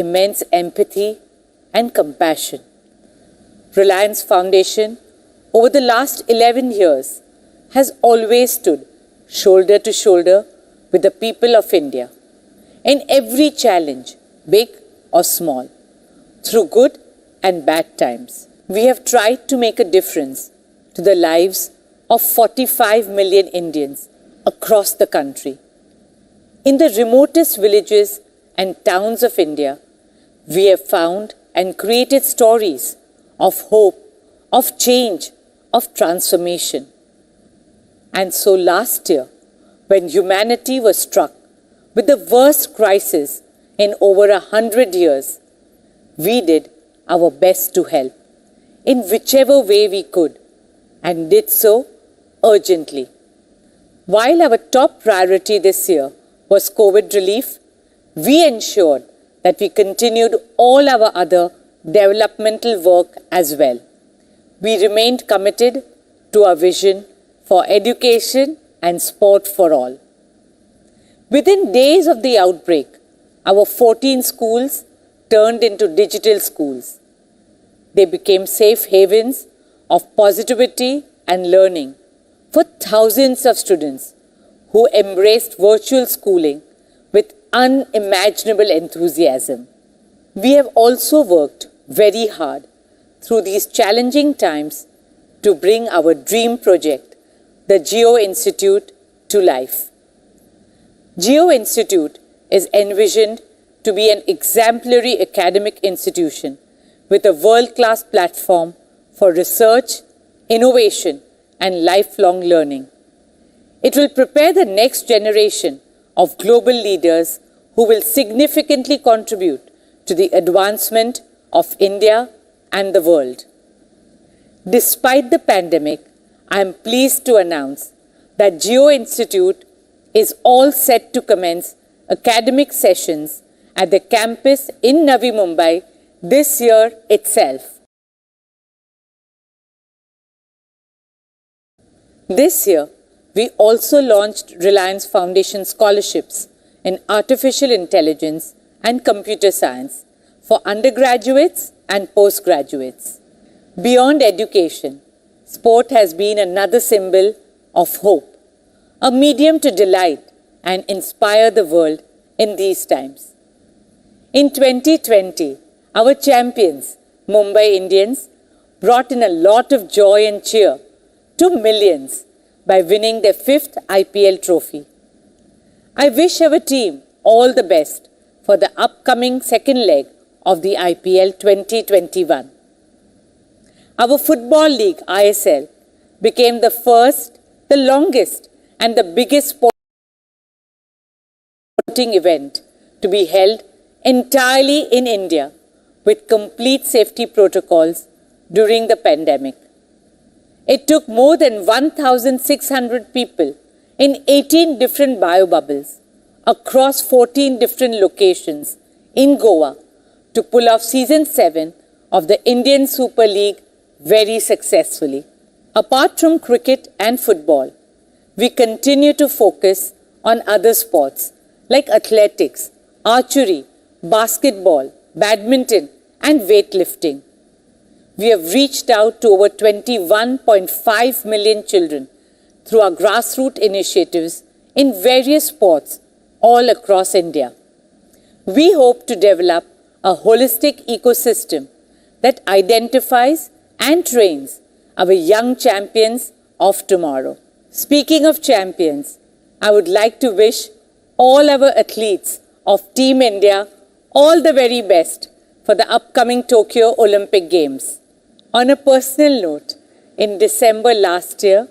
immense empathy and compassion. Reliance Foundation, over the last 11 years, has always stood shoulder to shoulder with the people of India in every challenge, big or small, through good and bad times. We have tried to make a difference to the lives of 45 million Indians across the country. In the remotest villages and towns of India, we have found and created stories of hope, of change, of transformation. And so last year, when humanity was struck with the worst crisis in over 100 years, we did our best to help in whichever way we could, and did so urgently. While our top priority this year was COVID relief, we ensured that we continued all our other developmental work as well. We remained committed to our vision for education and sport for all. Within days of the outbreak, our 14 schools turned into digital schools. They became safe havens of positivity and learning for thousands of students who embraced virtual schooling with unimaginable enthusiasm. We have also worked very hard through these challenging times to bring our dream project, the Geo Institute, to life. Geo Institute is envisioned to be an exemplary academic institution with a world-class platform for research, innovation, and lifelong learning. It will prepare the next generation of global leaders who will significantly contribute to the advancement of India and the world. Despite the pandemic, I am pleased to announce that Geo Institute is all set to commence academic sessions at the campus in Navi Mumbai this year itself. This year, we also launched Reliance Foundation scholarships in artificial intelligence and computer science for undergraduates and postgraduates. Beyond education, sport has been another symbol of hope, a medium to delight and inspire the world in these times. In 2020, our champions, Mumbai Indians, brought in a lot of joy and cheer to millions by winning their 5th IPL trophy. I wish our team all the best for the upcoming second leg of the IPL 2021. Our football league, ISL, became the first, the longest, and the biggest sporting event to be held entirely in India with complete safety protocols during the pandemic. It took more than 1,600 people in 18 different biobubbles across 14 different locations in Goa to pull off Season 7 of the Indian Super League very successfully. Apart from cricket and football, we continue to focus on other sports like athletics, archery, basketball, badminton, and weightlifting. We have reached out to over 21.5 million children through our grassroots initiatives in various sports all across India. We hope to develop a holistic ecosystem that identifies and trains our young champions of tomorrow. Speaking of champions, I would like to wish all our athletes of Team India all the very best for the upcoming Tokyo Olympic Games. On a personal note, in December last year,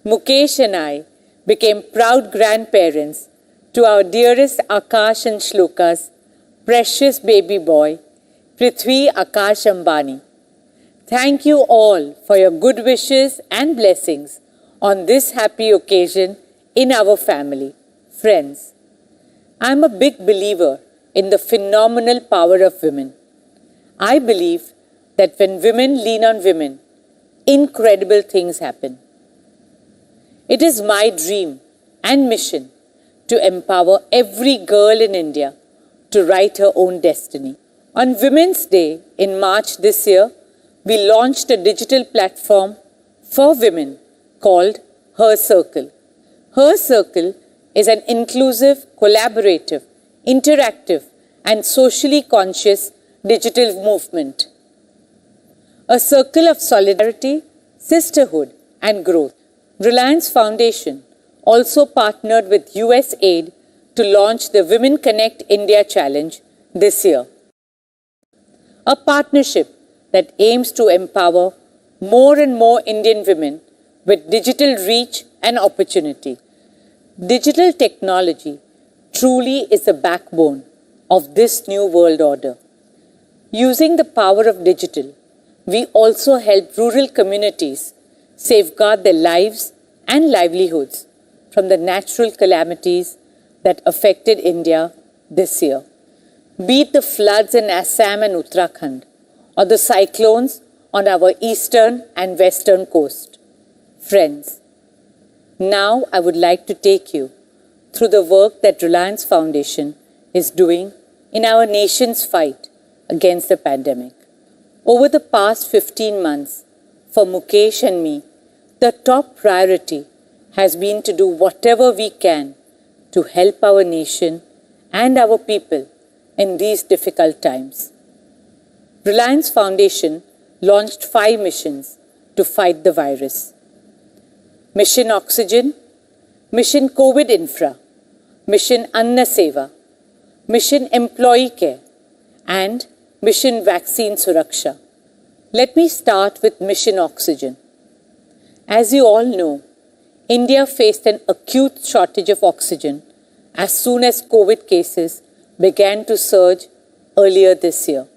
Mukesh and I became proud grandparents to our dearest Akash and Shloka's precious baby boy, Prithvi Akash Ambani. Thank you all for your good wishes and blessings on this happy occasion in our family. Friends, I am a big believer in the phenomenal power of women. I believe that when women lean on women, incredible things happen. It is my dream and mission to empower every girl in India to write her own destiny. On Women's Day in March this year, we launched a digital platform for women called Her Circle. Her Circle is an inclusive, collaborative, interactive, and socially conscious digital movement. A circle of solidarity, sisterhood, and growth. Reliance Foundation also partnered with USAID to launch the Women Connect India Challenge this year. A partnership that aims to empower more and more Indian women with digital reach and opportunity. Digital technology truly is the backbone of this new world order. Using the power of digital, we also help rural communities safeguard their lives and livelihoods from the natural calamities that affected India this year. Be it the floods in Assam and Uttarakhand, or the cyclones on our eastern and western coast. Friends, now I would like to take you through the work that Reliance Foundation is doing in our nation's fight against the pandemic. Over the past 15 months, for Mukesh and me, the top priority has been to do whatever we can to help our nation and our people in these difficult times. Reliance Foundation launched 5 missions to fight the virus. Mission Oxygen, Mission COVID Infra, Mission Anna Seva, Mission Employee Care, and Mission Vaccine Suraksha. Let me start with Mission Oxygen. As you all know, India faced an acute shortage of oxygen as soon as COVID cases began to surge earlier this year.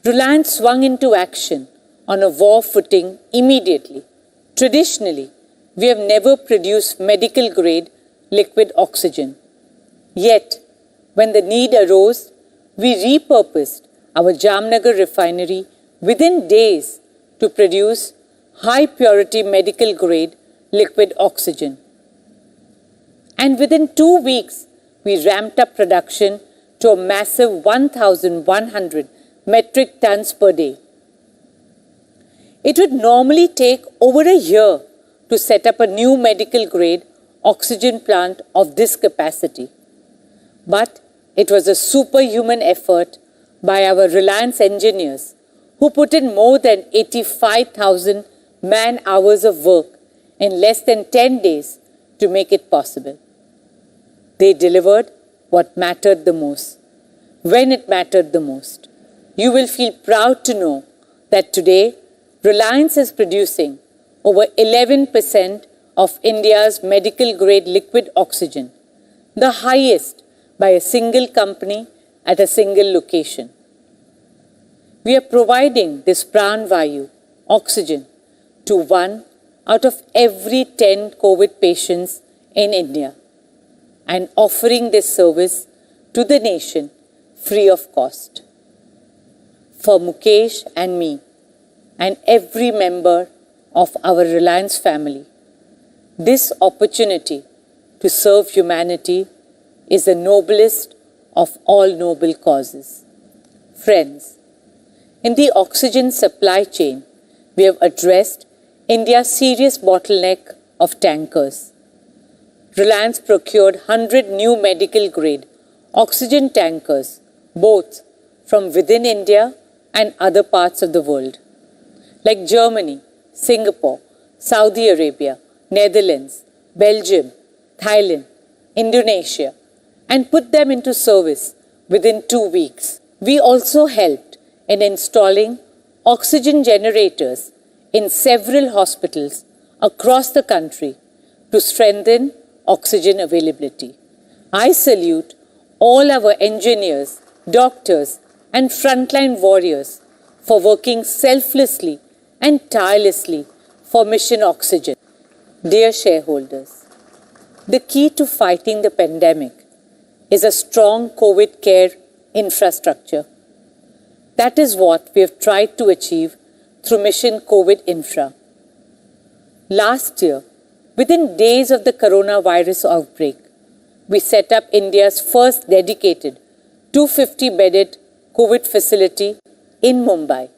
Reliance swung into action on a war footing immediately. Traditionally, we have never produced medical-grade liquid oxygen. Yet, when the need arose, we repurposed our Jamnagar refinery within days to produce high-purity medical-grade liquid oxygen. And within 2 weeks, we ramped up production to a massive 1,100 metric tons per day. It would normally take over a year to set up a new medical-grade oxygen plant of this capacity. But it was a superhuman effort by our Reliance engineers who put in more than 85,000 man-hours of work in less than 10 days to make it possible. They delivered what mattered the most, when it mattered the most. You will feel proud to know that today, Reliance is producing over 11% of India's medical-grade liquid oxygen, the highest by a single company at a single location. We are providing this Pran Vayu, oxygen, to 1 out of every 10 COVID patients in India and offering this service to the nation free of cost. For Mukesh and me and every member of our Reliance family, this opportunity to serve humanity is the noblest of all noble causes. Friends, in the oxygen supply chain, we have addressed India's serious bottleneck of tankers. Reliance procured 100 new medical-grade oxygen tankers, both from within India and other parts of the world, like Germany, Singapore, Saudi Arabia, Netherlands, Belgium, Thailand, Indonesia, and put them into service within 2 weeks. We also helped in installing oxygen generators in several hospitals across the country to strengthen oxygen availability. I salute all our engineers, doctors, and frontline warriors for working selflessly and tirelessly for Mission Oxygen. Dear shareholders, the key to fighting the pandemic is a strong COVID care infrastructure. That is what we have tried to achieve through Mission COVID Infra. Last year, within days of the coronavirus outbreak, we set up India's first dedicated 250-bedded COVID facility in Mumbai.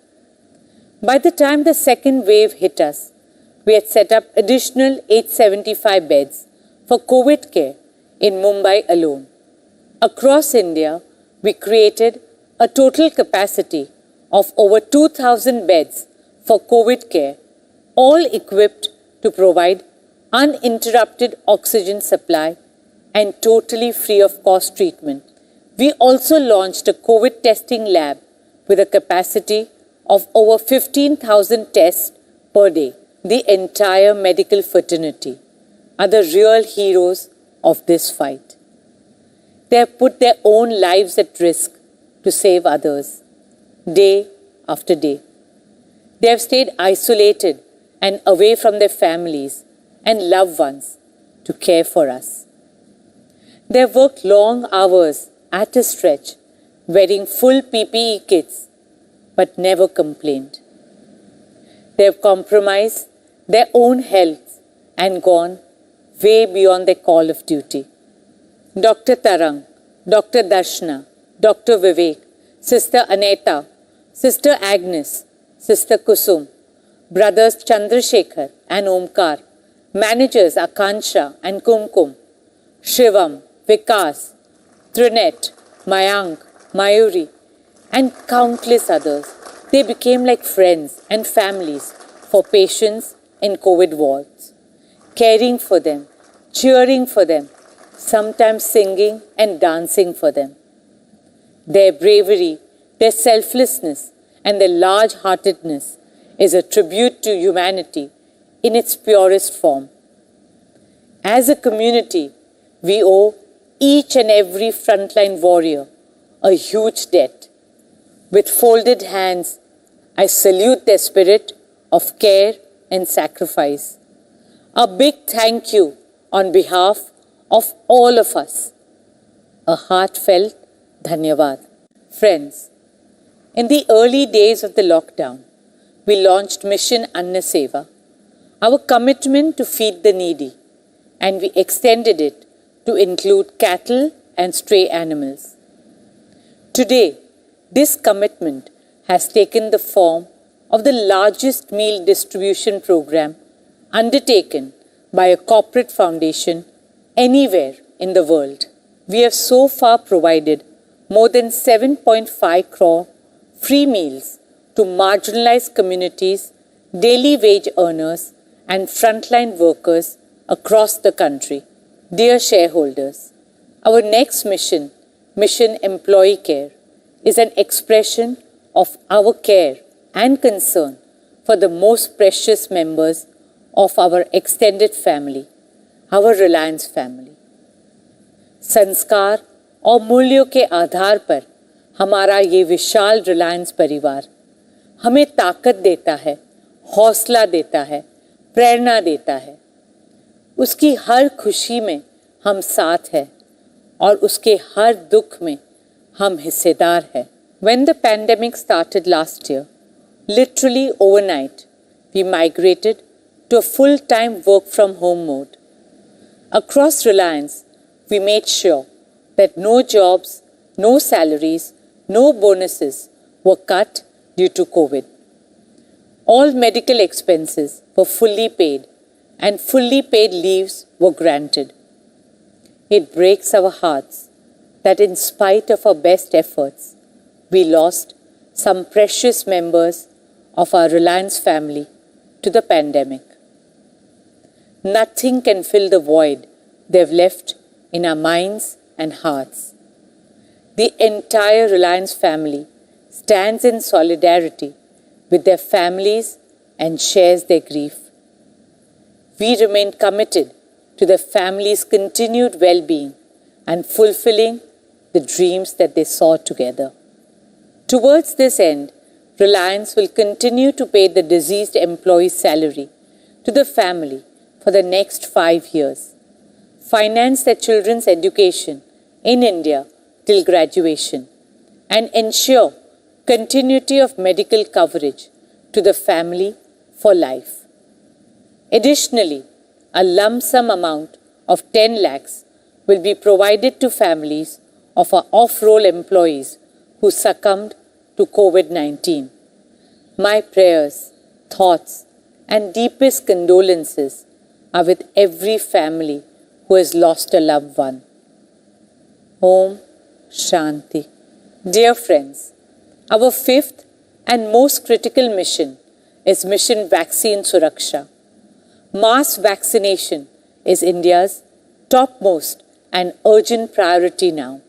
By the time the second wave hit us, we had set up additional 875 beds for COVID care in Mumbai alone. Across India, we created a total capacity of over 2,000 beds for COVID care, all equipped to provide uninterrupted oxygen supply and totally free of cost treatment. We also launched a COVID testing lab with a capacity of over 15,000 tests per day. The entire medical fraternity are the real heroes of this fight. They have put their own lives at risk to save others, day after day. They have stayed isolated and away from their families and loved ones to care for us. They have worked long hours at a stretch, wearing full PPE kits, but never complained. They have compromised their own health and gone way beyond their call of duty. Dr. Tarang, Dr. Darshana, Dr. Vivek, Sister Aneta, Sister Agnes, Sister Kusum, brothers Chandrasekhar and Omkar, managers Akansha and Kumkum, Shivam, Vikas, Trinet, Mayank, Mayuri, and countless others. They became like friends and families for patients in COVID wards, caring for them, cheering for them, sometimes singing and dancing for them. Their bravery, their selflessness, and their large-heartedness is a tribute to humanity in its purest form. As a community, we owe each and every frontline warrior a huge debt. With folded hands, I salute their spirit of care and sacrifice. A big thank you on behalf of all of us. A heartfelt dhanyavad. Friends, in the early days of the lockdown, we launched Mission Anna Seva, our commitment to feed the needy, and we extended it to include cattle and stray animals. Today, this commitment has taken the form of the largest meal distribution program undertaken by a corporate foundation anywhere in the world. We have so far provided more than 7.5 crore free meals to marginalized communities, daily wage earners, and frontline workers across the country. Dear shareholders, our next mission, Mission Employee Care, is an expression of our care and concern for the most precious members of our extended family, our Reliance family. संस्कार और मूल्यों के आधार पर हमारा ये विशाल रिलायंस परिवार हमें ताकत देता है, हौसला देता है, प्रेरणा देता है। उसकी हर खुशी में हम साथ हैं और उसके हर दुख में हम हिस्सेदार हैं। When the pandemic started last year, literally overnight, we migrated to a full-time work-from-home mode. Across Reliance, we made sure that no jobs, no salaries, no bonuses were cut due to COVID. All medical expenses were fully paid and fully paid leaves were granted. It breaks our hearts that in spite of our best efforts, we lost some precious members of our Reliance family to the pandemic. Nothing can fill the void they've left in our minds and hearts. The entire Reliance family stands in solidarity with their families and shares their grief. We remain committed to their families' continued well-being and fulfilling the dreams that they saw together. Towards this end, Reliance will continue to pay the deceased employee's salary to the family for the next 5 years, finance their children's education in India till graduation, and ensure continuity of medical coverage to the family for life. Additionally, a lump sum amount of 10 lakhs will be provided to families of our off-roll employees who succumbed to COVID-19. My prayers, thoughts, and deepest condolences are with every family who has lost a loved one. Om Shanti. Dear friends, our fifth and most critical mission is Mission Vaccine Suraksha. Mass vaccination is India's topmost and urgent priority now.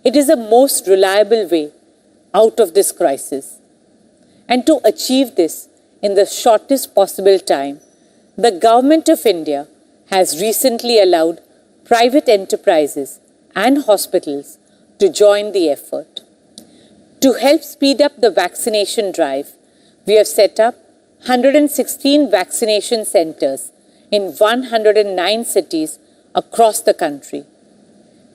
It is the most reliable way out of this crisis. And to achieve this in the shortest possible time, the Government of India has recently allowed private enterprises and hospitals to join the effort. To help speed up the vaccination drive, we have set up 116 vaccination centers in 109 cities across the country.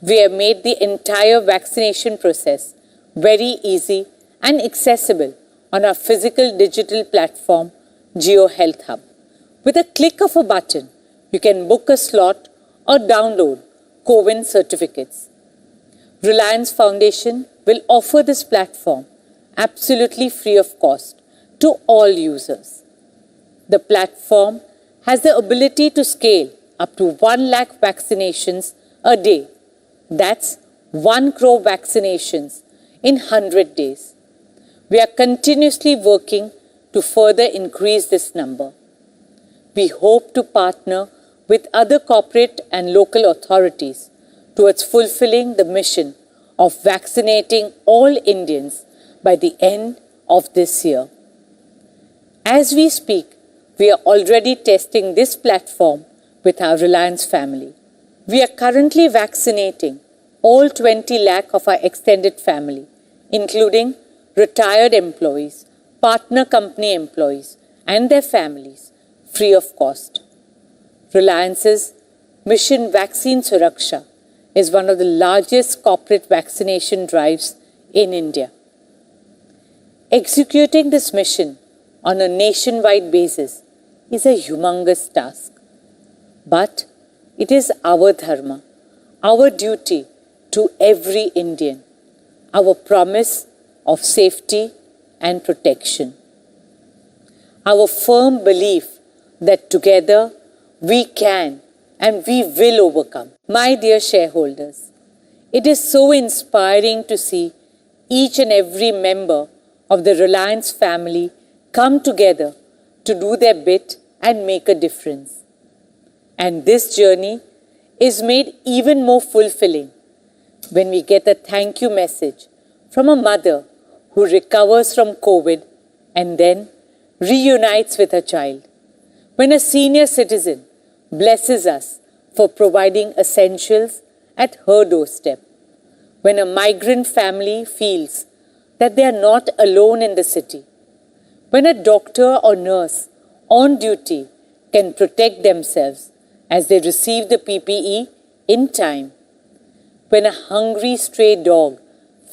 We have made the entire vaccination process very easy and accessible on our physical digital platform, Geo Health Hub. With a click of a button, you can book a slot or download COVID certificates. Reliance Foundation will offer this platform absolutely free of cost to all users. The platform has the ability to scale up to 1 lakh vaccinations a day. That's 1 crore vaccinations in 100 days. We are continuously working to further increase this number. We hope to partner with other corporate and local authorities towards fulfilling the mission of vaccinating all Indians by the end of this year. As we speak, we are already testing this platform with our Reliance family. We are currently vaccinating all 20 lakh of our extended family, including retired employees, partner company employees, and their families, free of cost. Reliance's Mission Vaccine Suraksha is one of the largest corporate vaccination drives in India. Executing this mission on a nationwide basis is a humongous task. But it is our dharma, our duty to every Indian, our promise of safety and protection. Our firm belief that together we can and we will overcome. My dear shareholders, it is so inspiring to see each and every member of the Reliance family come together to do their bit and make a difference. And this journey is made even more fulfilling when we get a thank you message from a mother who recovers from COVID and then reunites with her child. When a senior citizen blesses us for providing essentials at her doorstep. When a migrant family feels that they are not alone in the city. When a doctor or nurse on duty can protect themselves as they receive the PPE in time. When a hungry stray dog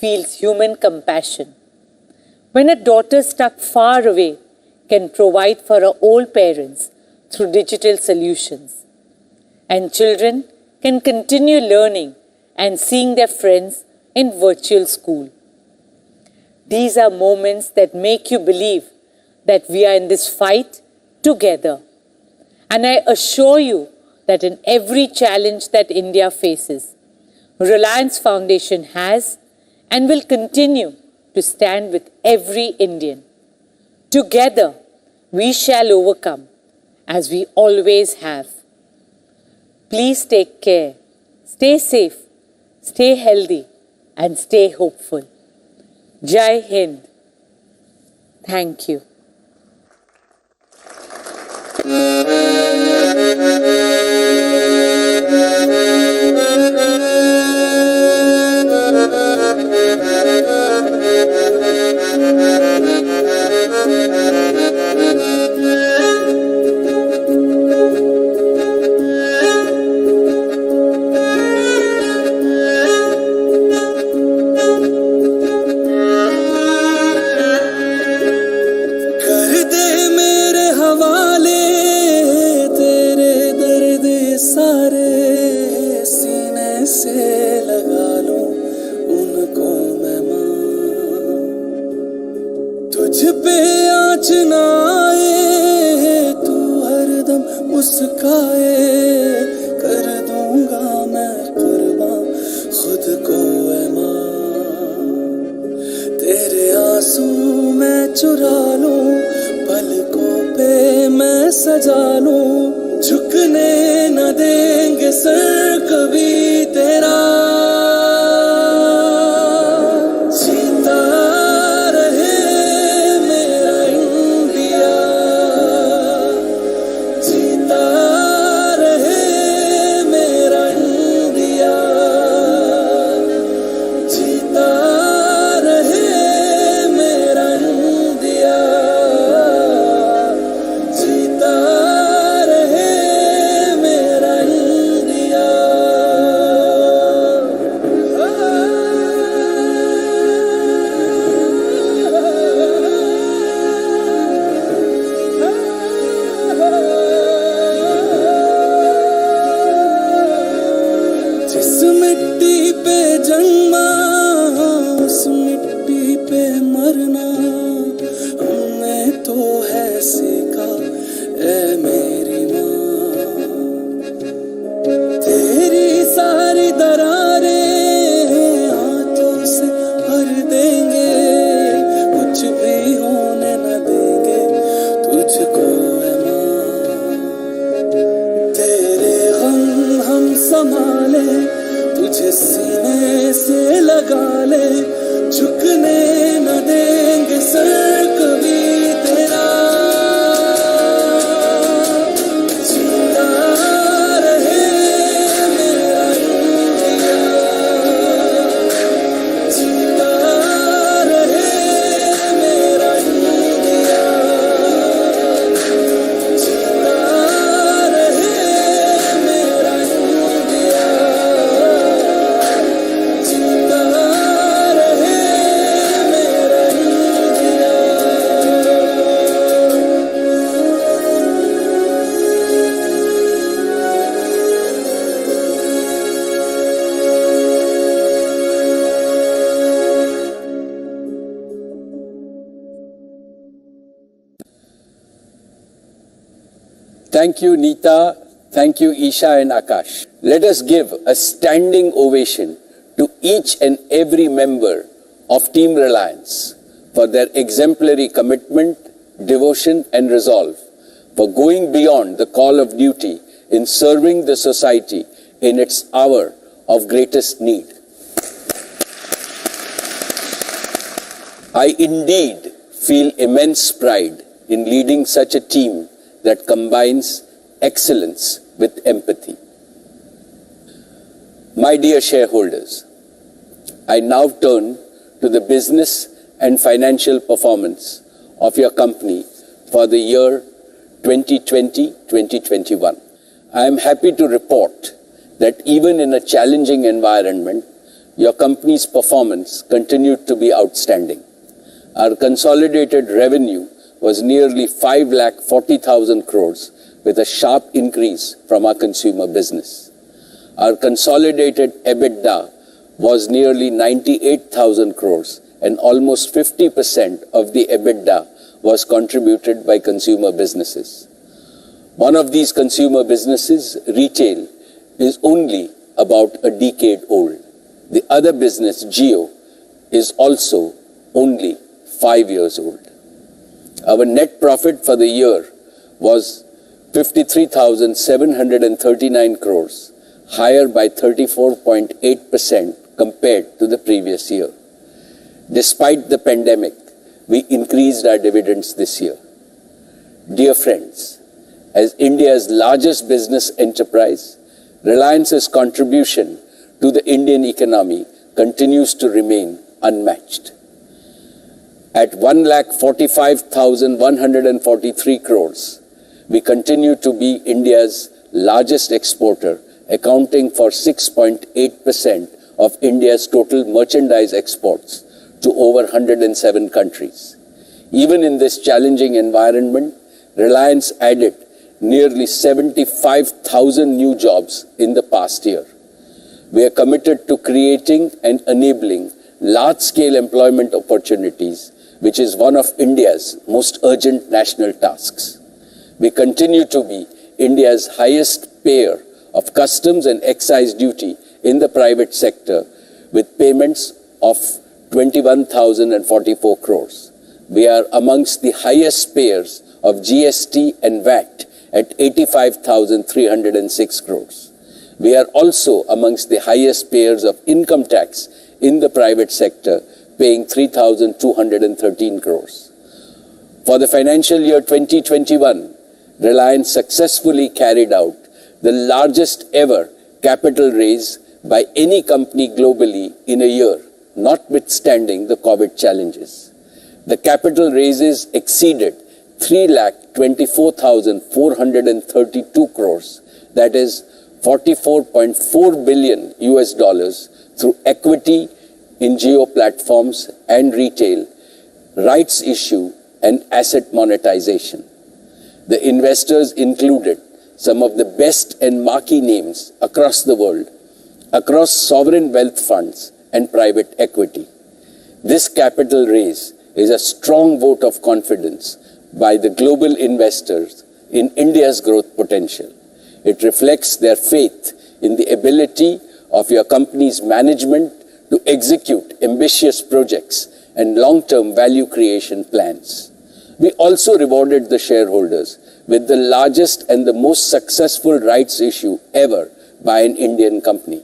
feels human compassion. When a daughter stuck far away can provide for her old parents through digital solutions. And children can continue learning and seeing their friends in virtual school. These are moments that make you believe that we are in this fight together. And I assure you that in every challenge that India faces, Reliance Foundation has and will continue to stand with every Indian. Together, we shall overcome, as we always have. Please take care, stay safe, stay healthy, and stay hopeful. Jai Hind. Thank you. कर दे मेरे हवाले आँच ना आए, तू हरदम मुस्काए, कर दूंगा मैं कुर्बान खुद को ऐ माँ। तेरे आंसू मैं चुरा लूं, पलकों पे मैं सजा लूं, झुकने न देंगे सर कभी तेरा। जीता रहे मेरा इंडिया, जीता रहे मेरा इंडिया, जीता रहे मेरा इंडिया, जीता रहे मेरा इंडिया। जिस मिट्टी पे जन्मा, उस मिट्टी पे मरना, हमने तो है सीखा ऐ मेरी माँ। तेरी सारी दरारें हाथों से भर देंगे, कुछ भी होने न देंगे तुझको ऐ माँ। तेरे गम हम संभाले, तुझे सीने से लगा ले, झुकने न देंगे सर कभी तेरा। जीता रहे मेरा इंडिया, जीता रहे मेरा इंडिया, जीता रहे मेरा इंडिया, जीता रहे मेरा India. Thank you, Neeta. Thank you, Isha and Akash. Let us give a standing ovation to each and every member of Team Reliance for their exemplary commitment, devotion and resolve, for going beyond the call of duty in serving the society in its hour of greatest need. I indeed feel immense pride in leading such a team that combines excellence with empathy. My dear shareholders, I now turn to the business and financial performance of your company for the year 2020-2021. I am happy to report that even in a challenging environment, your company's performance continued to be outstanding. Our consolidated revenue was nearly 5,40,000 crores, with a sharp increase from our consumer business. Our consolidated EBITDA was nearly 98,000 crores, and almost 50% of the EBITDA was contributed by consumer businesses. One of these consumer businesses, retail, is only about a decade old. The other business, Jio, is also only 5 years old. Our net profit for the year was 53,739 crores, higher by 34.8% compared to the previous year. Despite the pandemic, we increased our dividends this year. Dear friends, as India's largest business enterprise, Reliance's contribution to the Indian economy continues to remain unmatched. At 1,45,143 crores, we continue to be India's largest exporter, accounting for 6.8% of India's total merchandise exports to over 107 countries. Even in this challenging environment, Reliance added nearly 75,000 new jobs in the past year. We are committed to creating and enabling large-scale employment opportunities which is one of India's most urgent national tasks. We continue to be India's highest payer of customs and excise duty in the private sector, with payments of 21,044 crores. We are amongst the highest payers of GST and VAT at 85,306 crores. We are also amongst the highest payers of income tax in the private sector, paying 3,213 crores. For the financial year 2021, Reliance successfully carried out the largest ever capital raise by any company globally in a year, notwithstanding the COVID challenges. The capital raises exceeded 3,24,432 crores, that is $44.4 billion through equity in geo platforms and retail, rights issue and asset monetization. The investors included some of the best and marquee names across the world, across sovereign wealth funds and private equity. This capital raise is a strong vote of confidence by the global investors in India's growth potential. It reflects their faith in the ability of your company's management to execute ambitious projects and long-term value creation plans. We also rewarded the shareholders with the largest and the most successful rights issue ever by an Indian company.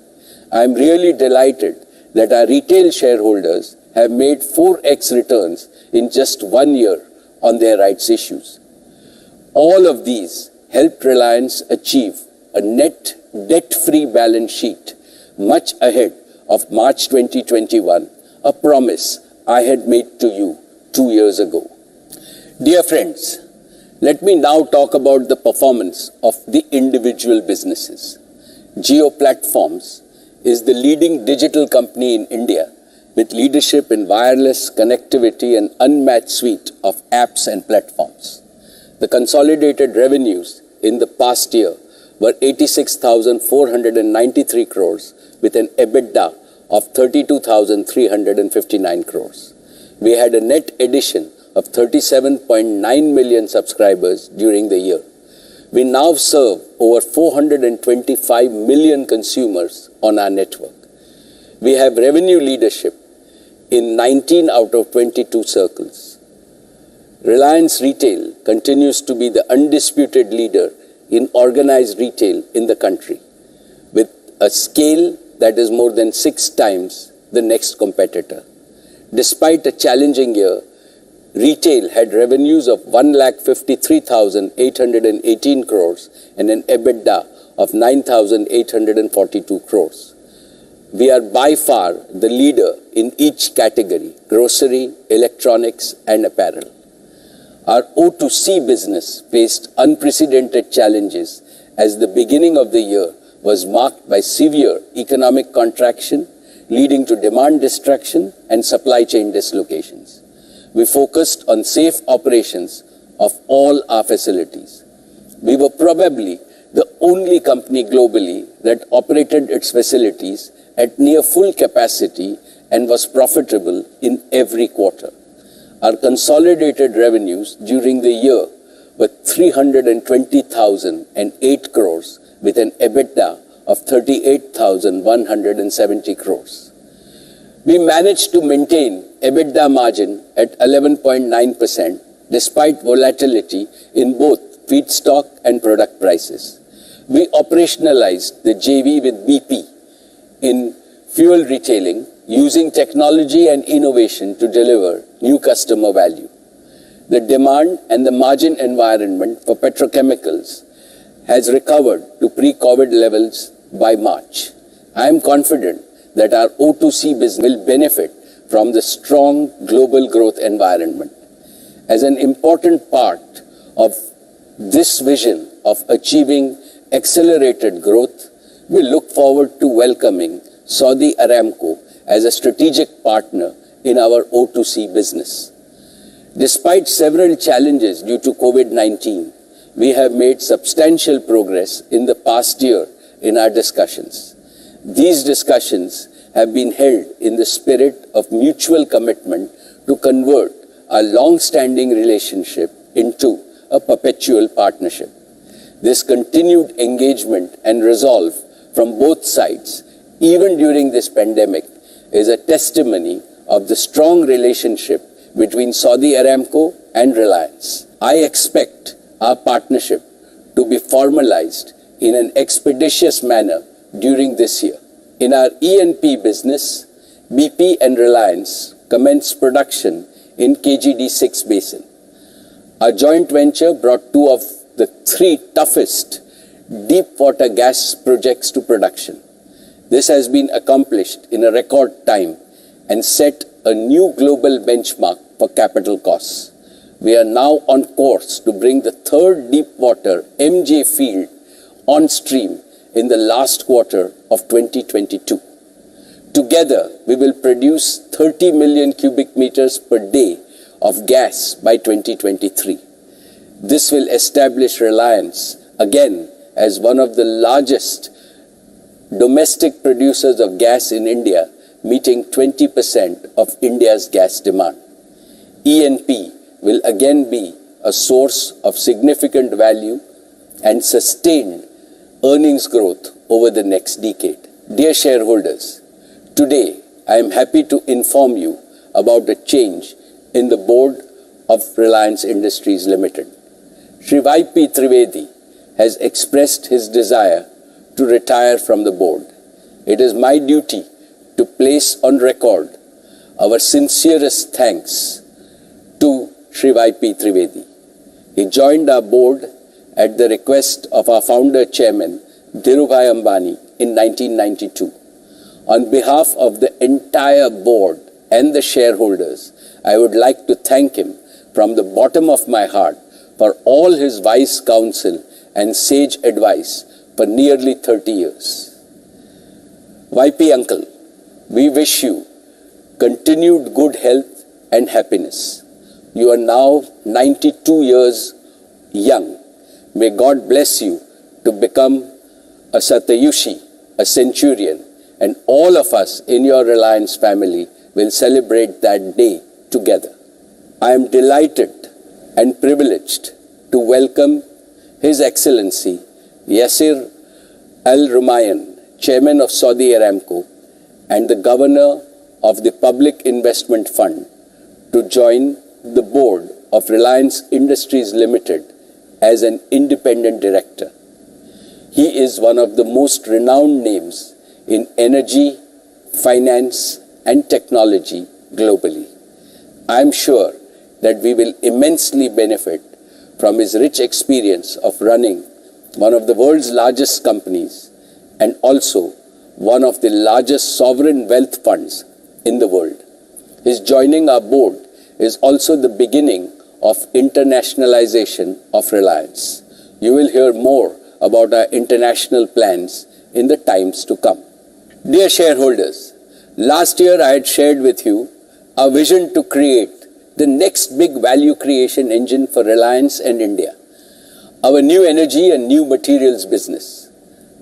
I am really delighted that our retail shareholders have made 4x returns in just 1 year on their rights issues. All of these helped Reliance achieve a net debt-free balance sheet much ahead of March 2021, a promise I had made to you 2 years ago. Dear friends, let me now talk about the performance of the individual businesses. Jio Platforms is the leading digital company in India with leadership in wireless connectivity and unmatched suite of apps and platforms. The consolidated revenues in the past year were 86,493 crores with an EBITDA of 32,359 crores. We had a net addition of 37.9 million subscribers during the year. We now serve over 425 million consumers on our network. We have revenue leadership in 19 out of 22 circles. Reliance Retail continues to be the undisputed leader in organized retail in the country, with a scale that is more than 6 times the next competitor. Despite a challenging year, retail had revenues of 1,53,818 crores and an EBITDA of 9,842 crores. We are by far the leader in each category: grocery, electronics, and apparel. Our O2C business faced unprecedented challenges as the beginning of the year was marked by severe economic contraction, leading to demand destruction and supply chain dislocations. We focused on safe operations of all our facilities. We were probably the only company globally that operated its facilities at near full capacity and was profitable in every quarter. Our consolidated revenues during the year were 320,008 crores with an EBITDA of 38,170 crores. We managed to maintain EBITDA margin at 11.9% despite volatility in both feedstock and product prices. We operationalized the JV with BP in fuel retailing using technology and innovation to deliver new customer value. The demand and the margin environment for petrochemicals has recovered to pre-COVID levels by March. I am confident that our O2C business will benefit from the strong global growth environment. As an important part of this vision of achieving accelerated growth, we look forward to welcoming Saudi Aramco as a strategic partner in our O2C business. Despite several challenges due to COVID-19, we have made substantial progress in the past year in our discussions. These discussions have been held in the spirit of mutual commitment to convert our long-standing relationship into a perpetual partnership. This continued engagement and resolve from both sides, even during this pandemic, is a testimony of the strong relationship between Saudi Aramco and Reliance. I expect our partnership to be formalized in an expeditious manner during this year. In our E&P business, BP and Reliance commenced production in KGD6 basin. Our joint venture brought two of the three toughest deep water gas projects to production. This has been accomplished in a record time and set a new global benchmark for capital costs. We are now on course to bring the third deep water MJ field on stream in the last quarter of 2022. Together, we will produce 30 million cubic meters per day of gas by 2023. This will establish Reliance again as one of the largest domestic producers of gas in India, meeting 20% of India's gas demand. E&P will again be a source of significant value and sustained earnings growth over the next decade. Dear shareholders, today I am happy to inform you about a change in the board of Reliance Industries Limited. Shri Y.P. Trivedi has expressed his desire to retire from the board. It is my duty to place on record our sincerest thanks to Shri Y.P. Trivedi. He joined our board at the request of our founder chairman, Dhirubhai Ambani, in 1992. On behalf of the entire board and the shareholders, I would like to thank him from the bottom of my heart for all his wise counsel and sage advice for nearly 30 years. YP Uncle, we wish you continued good health and happiness. You are now 92 years young. May God bless you to become a Satyushi, a centurion, and all of us in your Reliance family will celebrate that day together. I am delighted and privileged to welcome His Excellency Yasir Al Rumayyan, Chairman of Saudi Aramco and the Governor of the Public Investment Fund, to join the board of Reliance Industries Limited as an independent director. He is one of the most renowned names in energy, finance, and technology globally. I am sure that we will immensely benefit from his rich experience of running one of the world's largest companies and also one of the largest sovereign wealth funds in the world. His joining our board is also the beginning of internationalization of Reliance. You will hear more about our international plans in the times to come. Dear shareholders, last year I had shared with you our vision to create the next big value creation engine for Reliance and India, our new energy and new materials business.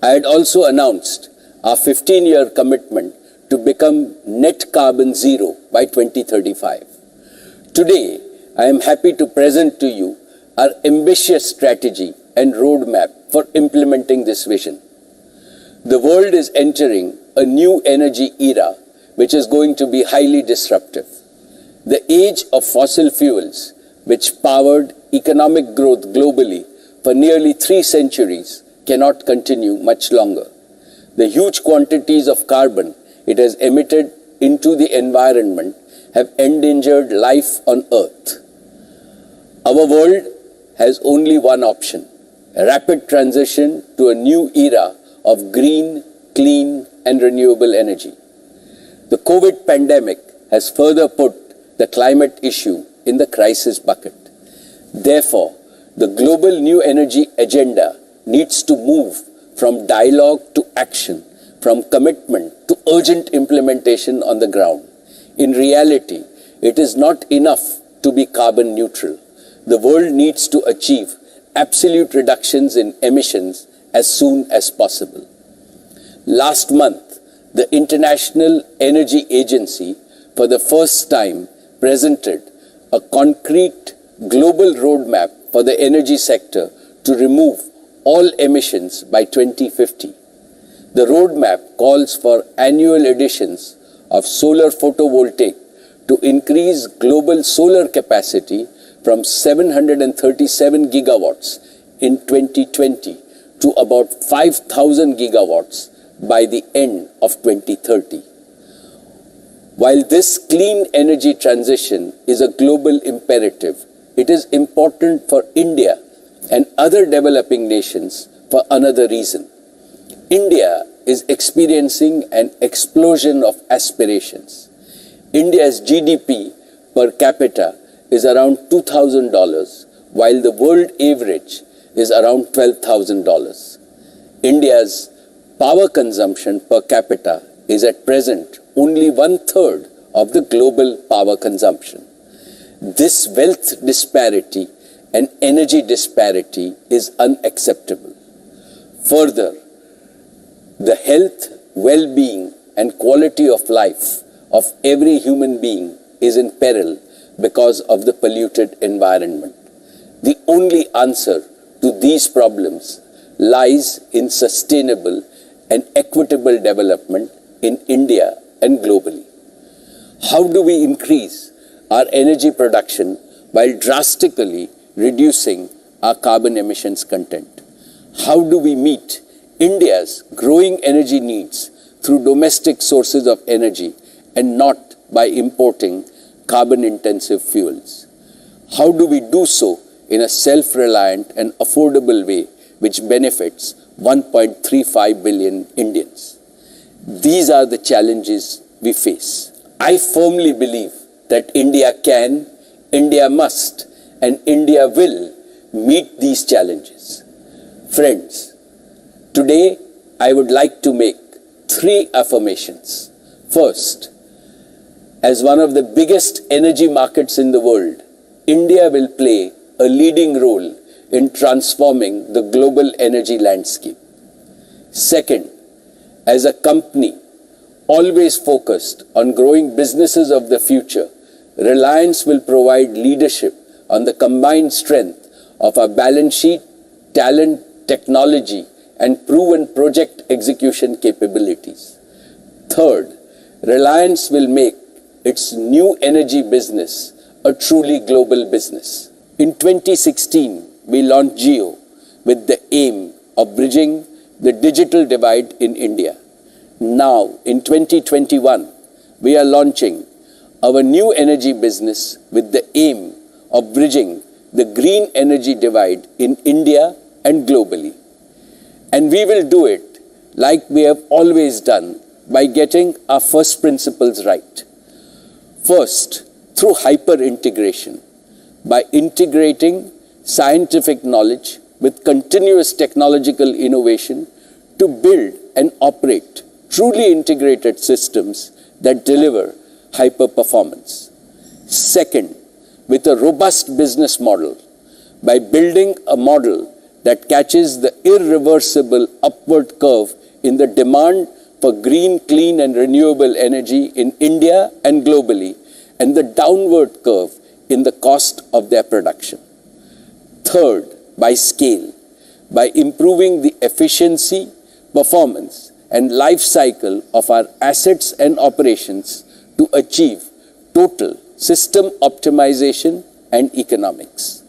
I had also announced our 15-year commitment to become net carbon zero by 2035. Today, I am happy to present to you our ambitious strategy and roadmap for implementing this vision. The world is entering a new energy era which is going to be highly disruptive. The age of fossil fuels, which powered economic growth globally for nearly 3 centuries, cannot continue much longer. The huge quantities of carbon it has emitted into the environment have endangered life on Earth. Our world has only one option: a rapid transition to a new era of green, clean, and renewable energy. The COVID pandemic has further put the climate issue in the crisis bucket. Therefore, the global new energy agenda needs to move from dialogue to action, from commitment to urgent implementation on the ground. In reality, it is not enough to be carbon neutral. The world needs to achieve absolute reductions in emissions as soon as possible. Last month, the International Energy Agency, for the first time, presented a concrete global roadmap for the energy sector to remove all emissions by 2050. The roadmap calls for annual additions of solar photovoltaic to increase global solar capacity from 737 gigawatts in 2020 to about 5,000 gigawatts by the end of 2030. While this clean energy transition is a global imperative, it is important for India and other developing nations for another reason. India is experiencing an explosion of aspirations. India's GDP per capita is around $2,000, while the world average is around $12,000. India's power consumption per capita is at present only 1/3 of the global power consumption. This wealth disparity and energy disparity is unacceptable. Further, the health, well-being, and quality of life of every human being is in peril because of the polluted environment. The only answer to these problems lies in sustainable and equitable development in India and globally. How do we increase our energy production while drastically reducing our carbon emissions content? How do we meet India's growing energy needs through domestic sources of energy and not by importing carbon-intensive fuels? How do we do so in a self-reliant and affordable way which benefits 1.35 billion Indians? These are the challenges we face. I firmly believe that India can, India must, and India will meet these challenges. Friends, today I would like to make 3 affirmations. First, as one of the biggest energy markets in the world, India will play a leading role in transforming the global energy landscape. Second, as a company always focused on growing businesses of the future, Reliance will provide leadership on the combined strength of our balance sheet, talent, technology, and proven project execution capabilities. Third, Reliance will make its new energy business a truly global business. In 2016, we launched Jio with the aim of bridging the digital divide in India. Now, in 2021, we are launching our new energy business with the aim of bridging the green energy divide in India and globally. And we will do it like we have always done by getting our first principles right. First, through hyper-integration, by integrating scientific knowledge with continuous technological innovation to build and operate truly integrated systems that deliver hyper-performance. Second, with a robust business model, by building a model that catches the irreversible upward curve in the demand for green, clean, and renewable energy in India and globally, and the downward curve in the cost of their production. Third, by scale, by improving the efficiency, performance, and life cycle of our assets and operations to achieve total system optimization and economics.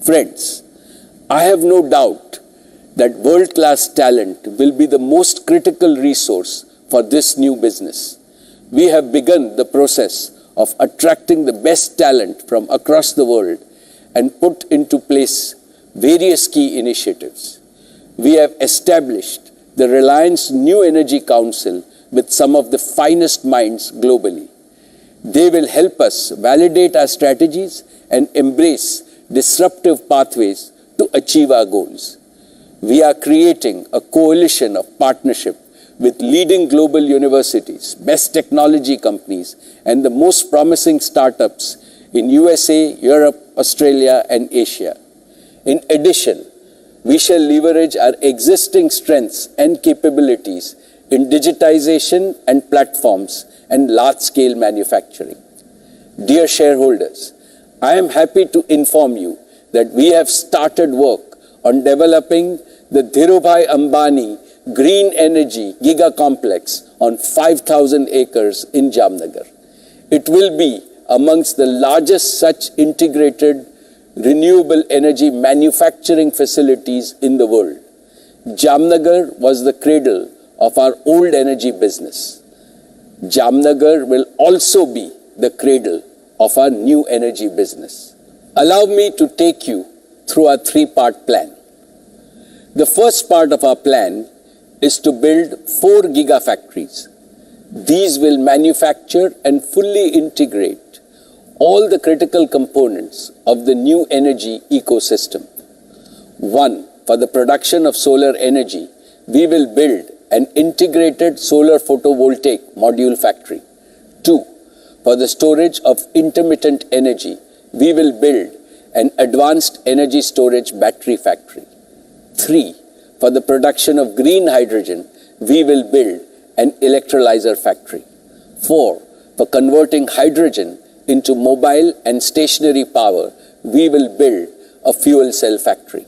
Friends, I have no doubt that world-class talent will be the most critical resource for this new business. We have begun the process of attracting the best talent from across the world and put into place various key initiatives. We have established the Reliance New Energy Council with some of the finest minds globally. They will help us validate our strategies and embrace disruptive pathways to achieve our goals. We are creating a coalition of partnership with leading global universities, best technology companies, and the most promising startups in USA, Europe, Australia, and Asia. In addition, we shall leverage our existing strengths and capabilities in digitization and platforms and large-scale manufacturing. Dear shareholders, I am happy to inform you that we have started work on developing the Dhirubhai Ambani Green Energy Giga Complex on 5,000 acres in Jamnagar. It will be amongst the largest such integrated renewable energy manufacturing facilities in the world. Jamnagar was the cradle of our old energy business. Jamnagar will also be the cradle of our new energy business. Allow me to take you through our three-part plan. The first part of our plan is to build 4 gigafactories. These will manufacture and fully integrate all the critical components of the new energy ecosystem. 1. For the production of solar energy, we will build an integrated solar photovoltaic module factory. 2. For the storage of intermittent energy, we will build an advanced energy storage battery factory. 3. For the production of green hydrogen, we will build an electrolyzer factory. 4. For converting hydrogen into mobile and stationary power, we will build a fuel cell factory.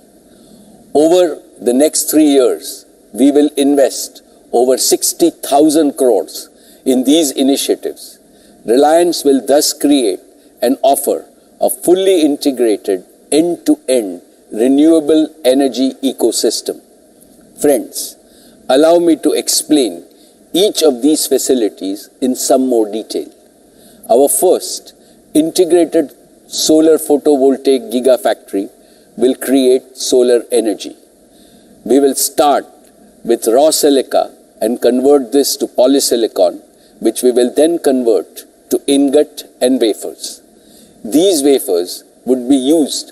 Over the next 3 years, we will invest over 60,000 crores in these initiatives. Reliance will thus create and offer a fully integrated end-to-end renewable energy ecosystem. Friends, allow me to explain each of these facilities in some more detail. Our first integrated solar photovoltaic gigafactory will create solar energy. We will start with raw silica and convert this to polysilicon, which we will then convert to ingot and wafers. These wafers would be used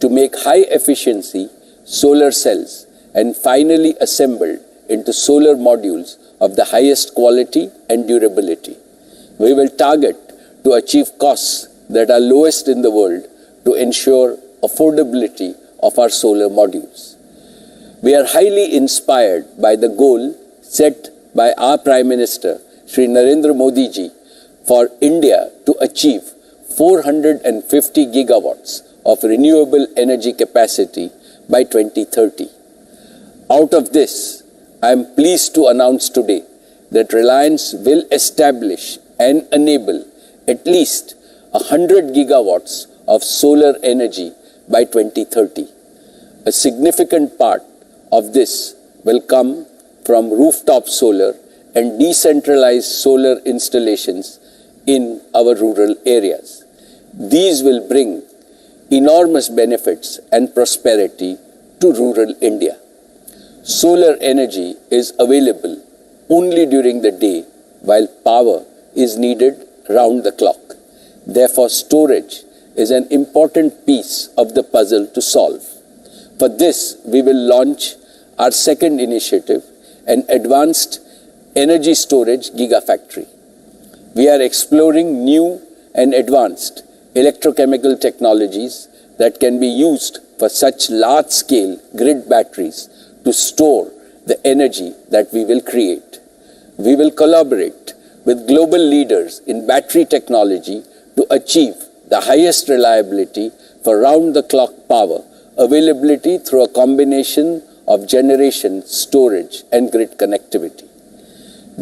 to make high-efficiency solar cells and finally assembled into solar modules of the highest quality and durability. We will target to achieve costs that are lowest in the world to ensure affordability of our solar modules. We are highly inspired by the goal set by our Prime Minister, Shri Narendra Modi ji, for India to achieve 450 gigawatts of renewable energy capacity by 2030. Out of this, I am pleased to announce today that Reliance will establish and enable at least 100 gigawatts of solar energy by 2030. A significant part of this will come from rooftop solar and decentralized solar installations in our rural areas. These will bring enormous benefits and prosperity to rural India. Solar energy is available only during the day, while power is needed round the clock. Therefore, storage is an important piece of the puzzle to solve. For this, we will launch our second initiative, an advanced energy storage gigafactory. We are exploring new and advanced electrochemical technologies that can be used for such large-scale grid batteries to store the energy that we will create. We will collaborate with global leaders in battery technology to achieve the highest reliability for round-the-clock power availability through a combination of generation, storage, and grid connectivity.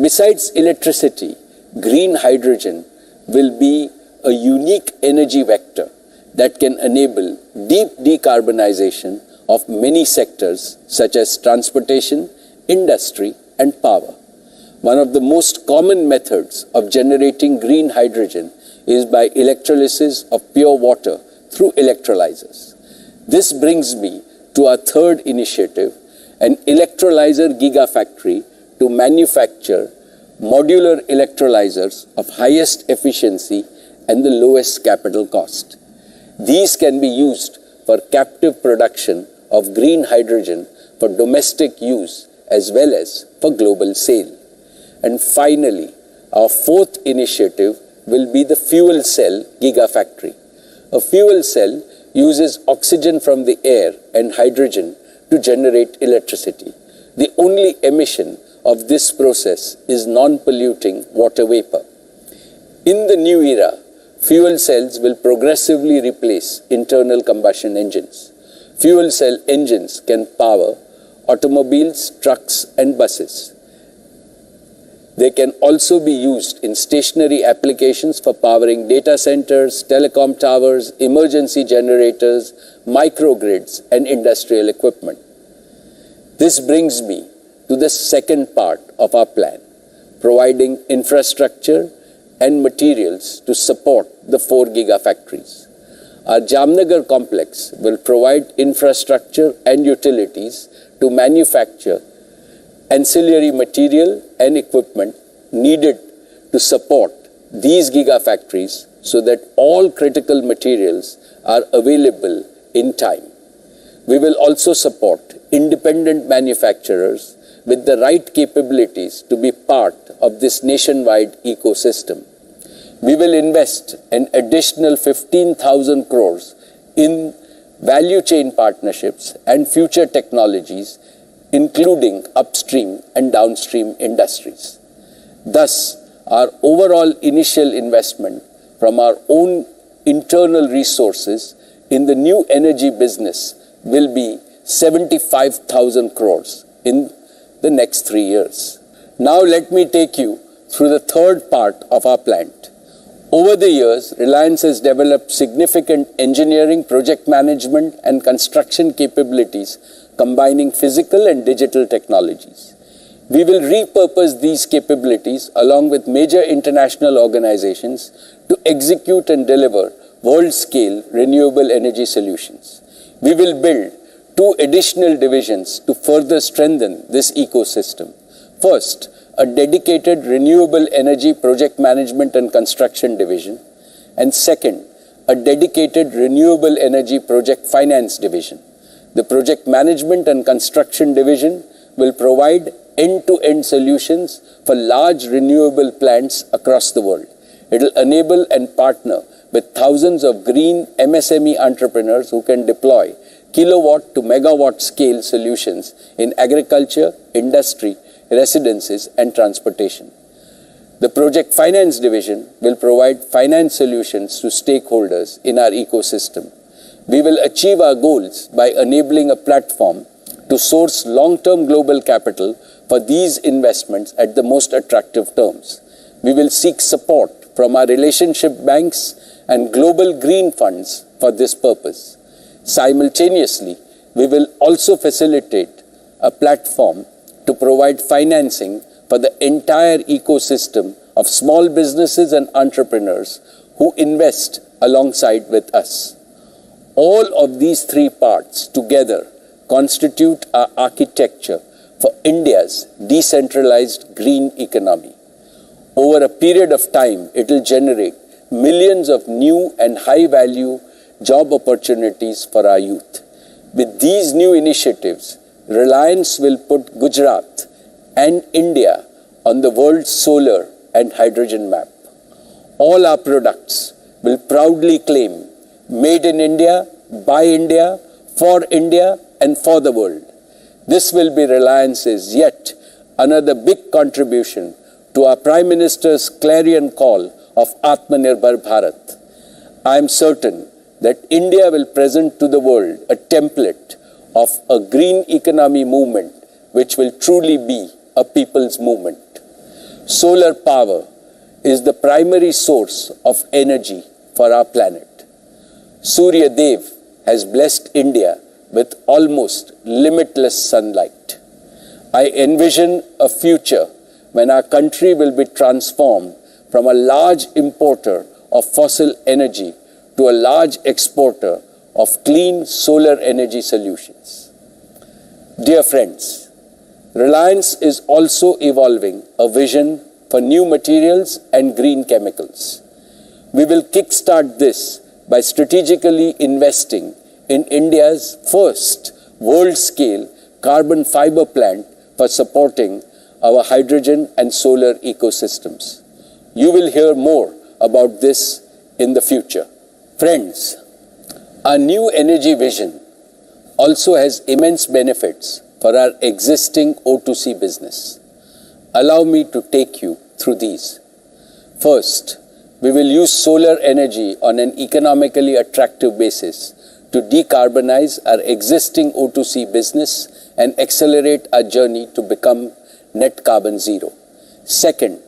Besides electricity, green hydrogen will be a unique energy vector that can enable deep decarbonization of many sectors such as transportation, industry, and power. One of the most common methods of generating green hydrogen is by electrolysis of pure water through electrolyzers. This brings me to our third initiative, an electrolyzer gigafactory to manufacture modular electrolyzers of highest efficiency and the lowest capital cost. These can be used for captive production of green hydrogen for domestic use as well as for global sale. And finally, our fourth initiative will be the fuel cell gigafactory. A fuel cell uses oxygen from the air and hydrogen to generate electricity. The only emission of this process is non-polluting water vapor. In the new era, fuel cells will progressively replace internal combustion engines. Fuel cell engines can power automobiles, trucks, and buses. They can also be used in stationary applications for powering data centers, telecom towers, emergency generators, microgrids, and industrial equipment. This brings me to the second part of our plan, providing infrastructure and materials to support the 4 gigafactories. Our Jamnagar complex will provide infrastructure and utilities to manufacture ancillary material and equipment needed to support these gigafactories so that all critical materials are available in time. We will also support independent manufacturers with the right capabilities to be part of this nationwide ecosystem. We will invest an additional 15,000 crores in value chain partnerships and future technologies, including upstream and downstream industries. Thus, our overall initial investment from our own internal resources in the new energy business will be 75,000 crores in the next 3 years. Now let me take you through the third part of our plant. Over the years, Reliance has developed significant engineering, project management, and construction capabilities combining physical and digital technologies. We will repurpose these capabilities along with major international organizations to execute and deliver world-scale renewable energy solutions. We will build 2 additional divisions to further strengthen this ecosystem. First, a dedicated renewable energy project management and construction division, and second, a dedicated renewable energy project finance division. The project management and construction division will provide end-to-end solutions for large renewable plants across the world. It will enable and partner with thousands of green MSME entrepreneurs who can deploy kilowatt to megawatt scale solutions in agriculture, industry, residences, and transportation. The project finance division will provide finance solutions to stakeholders in our ecosystem. We will achieve our goals by enabling a platform to source long-term global capital for these investments at the most attractive terms. We will seek support from our relationship banks and global green funds for this purpose. Simultaneously, we will also facilitate a platform to provide financing for the entire ecosystem of small businesses and entrepreneurs who invest alongside with us. All of these 3 parts together constitute our architecture for India's decentralized green economy. Over a period of time, it will generate millions of new and high-value job opportunities for our youth. With these new initiatives, Reliance will put Gujarat and India on the world's solar and hydrogen map. All our products will proudly claim made in India, by India, for India, and for the world. This will be Reliance's yet another big contribution to our Prime Minister's clarion call of Atmanirbhar Bharat. I am certain that India will present to the world a template of a green economy movement which will truly be a people's movement. Solar power is the primary source of energy for our planet. Surya Dev has blessed India with almost limitless sunlight. I envision a future when our country will be transformed from a large importer of fossil energy to a large exporter of clean solar energy solutions. Dear friends, Reliance is also evolving a vision for new materials and green chemicals. We will kickstart this by strategically investing in India's first world-scale carbon fiber plant for supporting our hydrogen and solar ecosystems. You will hear more about this in the future. Friends, our new energy vision also has immense benefits for our existing O2C business. Allow me to take you through these. First, We will use solar energy on an economically attractive basis to decarbonize our existing O2C business and accelerate our journey to become net carbon zero. Second,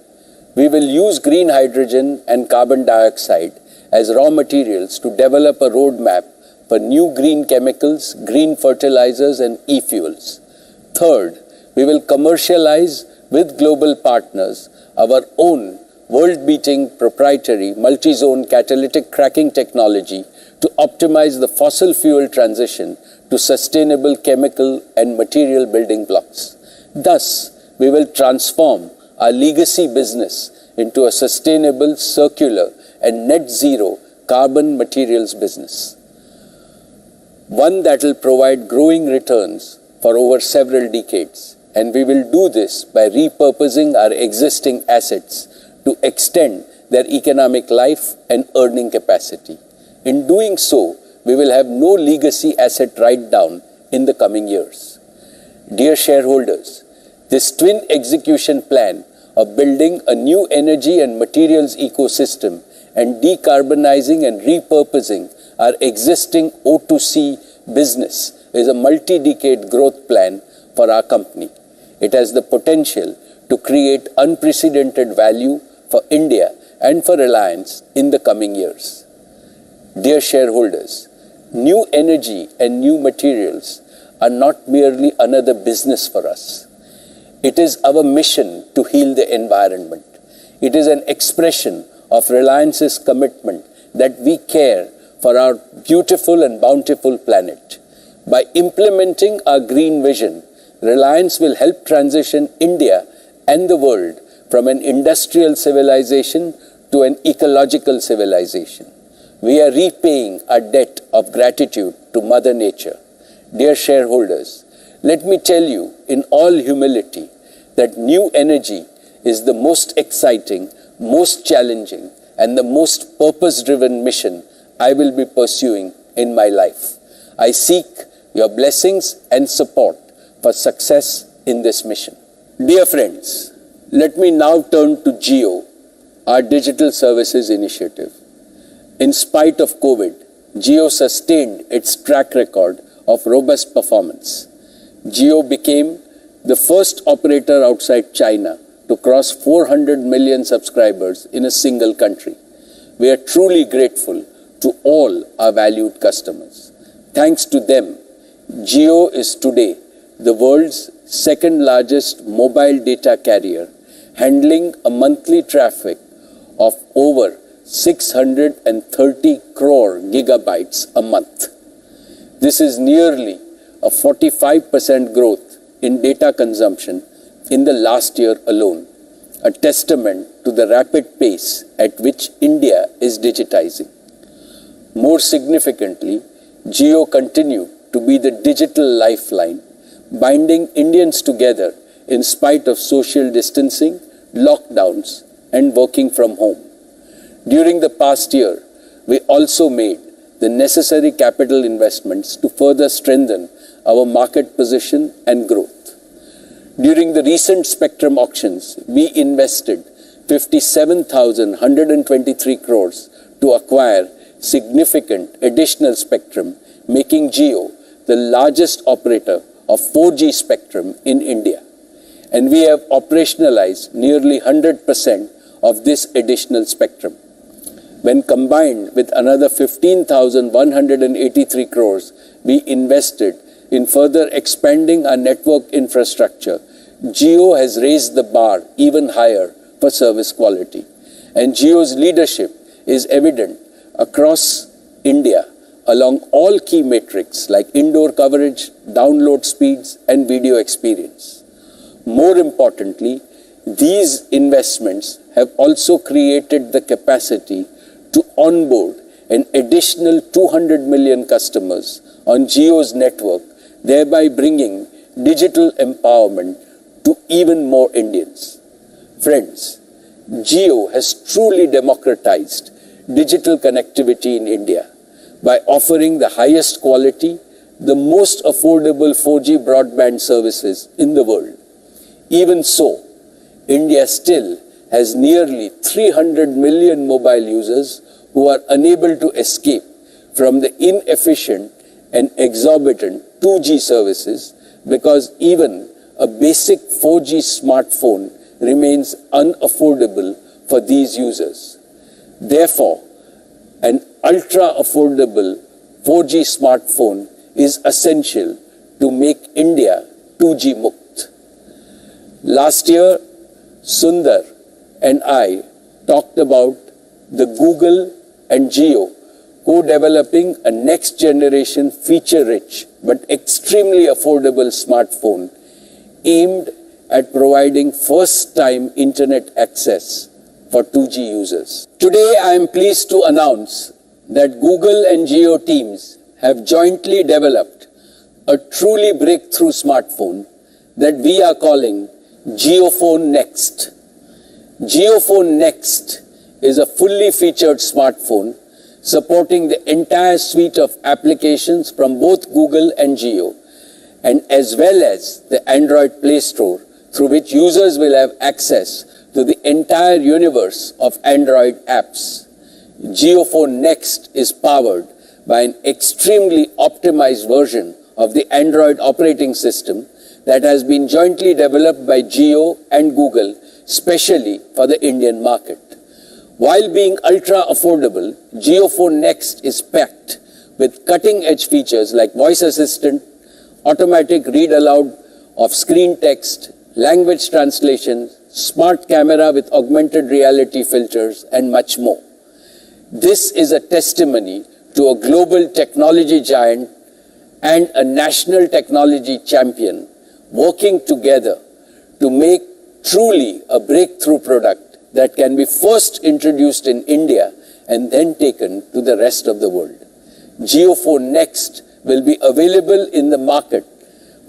we will use green hydrogen and carbon dioxide as raw materials to develop a roadmap for new green chemicals, green fertilizers, and e-fuels. Third, we will commercialize with global partners our own world-beating proprietary multi-zone catalytic cracking technology to optimize the fossil fuel transition to sustainable chemical and material building blocks. Thus, we will transform our legacy business into a sustainable, circular, and net zero carbon materials business. One that will provide growing returns for over several decades. And we will do this by repurposing our existing assets to extend their economic life and earning capacity. In doing so, we will have no legacy asset write-down in the coming years. Dear shareholders, this twin execution plan of building a new energy and materials ecosystem and decarbonizing and repurposing our existing O2C business is a multi-decade growth plan for our company. It has the potential to create unprecedented value for India and for Reliance in the coming years. Dear shareholders, new energy and new materials are not merely another business for us. It is our mission to heal the environment. It is an expression of Reliance's commitment that we care for our beautiful and bountiful planet. By implementing our green vision, Reliance will help transition India and the world from an industrial civilization to an ecological civilization. We are repaying our debt of gratitude to Mother Nature. Dear shareholders, let me tell you in all humility that new energy is the most exciting, most challenging, and the most purpose-driven mission I will be pursuing in my life. I seek your blessings and support for success in this mission. Dear friends, let me now turn to Jio, our digital services initiative. In spite of COVID, Jio sustained its track record of robust performance. Jio became the first operator outside China to cross 400 million subscribers in a single country. We are truly grateful to all our valued customers. Thanks to them, Jio is today the world's second largest mobile data carrier, handling a monthly traffic of over 630 crore gigabytes a month. This is nearly a 45% growth in data consumption in the last year alone, a testament to the rapid pace at which India is digitizing. More significantly, Jio continued to be the digital lifeline, binding Indians together in spite of social distancing, lockdowns, and working from home. During the past year, we also made the necessary capital investments to further strengthen our market position and growth. During the recent spectrum auctions, we invested 57,123 crores to acquire significant additional spectrum, making Jio the largest operator of 4G spectrum in India. And we have operationalized nearly 100% of this additional spectrum. When combined with another 15,183 crores we invested in further expanding our network infrastructure, Jio has raised the bar even higher for service quality. And Jio's leadership is evident across India along all key metrics like indoor coverage, download speeds, and video experience. More importantly, these investments have also created the capacity to onboard an additional 200 million customers on Jio's network, thereby bringing digital empowerment to even more Indians. Friends, Jio has truly democratized digital connectivity in India by offering the highest quality, the most affordable 4G broadband services in the world. Even so, India still has nearly 300 million mobile users who are unable to escape from the inefficient and exorbitant 2G services because even a basic 4G smartphone remains unaffordable for these users. Therefore, an ultra-affordable 4G smartphone is essential to make India 2G Mukt. Last year, Sundar and I talked about the Google and Jio co-developing a next-generation feature-rich but extremely affordable smartphone aimed at providing first-time internet access for 2G users. Today, I am pleased to announce that Google and Jio teams have jointly developed a truly breakthrough smartphone that we are calling JioPhone Next. JioPhone Next is a fully featured smartphone supporting the entire suite of applications from both Google and Jio, and as well as the Android Play Store, through which users will have access to the entire universe of Android apps. JioPhone Next is powered by an extremely optimized version of the Android operating system that has been jointly developed by Jio and Google, specially for the Indian market. While being ultra affordable, JioPhone Next is packed with cutting-edge features like voice assistant, automatic read aloud of screen text, language translation, smart camera with augmented reality filters, and much more. This is a testimony to a global technology giant and a national technology champion working together to make truly a breakthrough product that can be first introduced in India and then taken to the rest of the world. JioPhone Next will be available in the market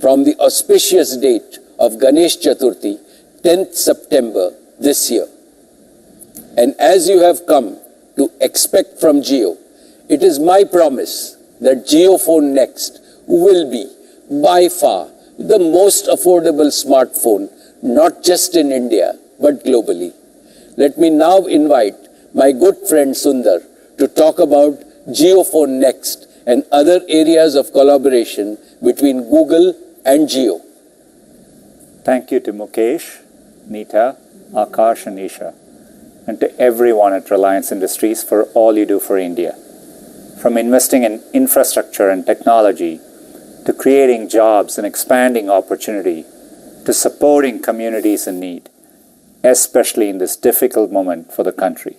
from the auspicious date of Ganesh Chaturthi, 10th September this year. And as you have come to expect from Jio, it is my promise that JioPhone Next will be by far the most affordable smartphone, not just in India, but globally. Let me now invite my good friend Sundar to talk about JioPhone Next and other areas of collaboration between Google and Jio. Thank you to Mukesh, Neeta, Akash and Isha, and to everyone at Reliance Industries for all you do for India. From investing in infrastructure and technology, to creating jobs and expanding opportunity, to supporting communities in need, especially in this difficult moment for the country.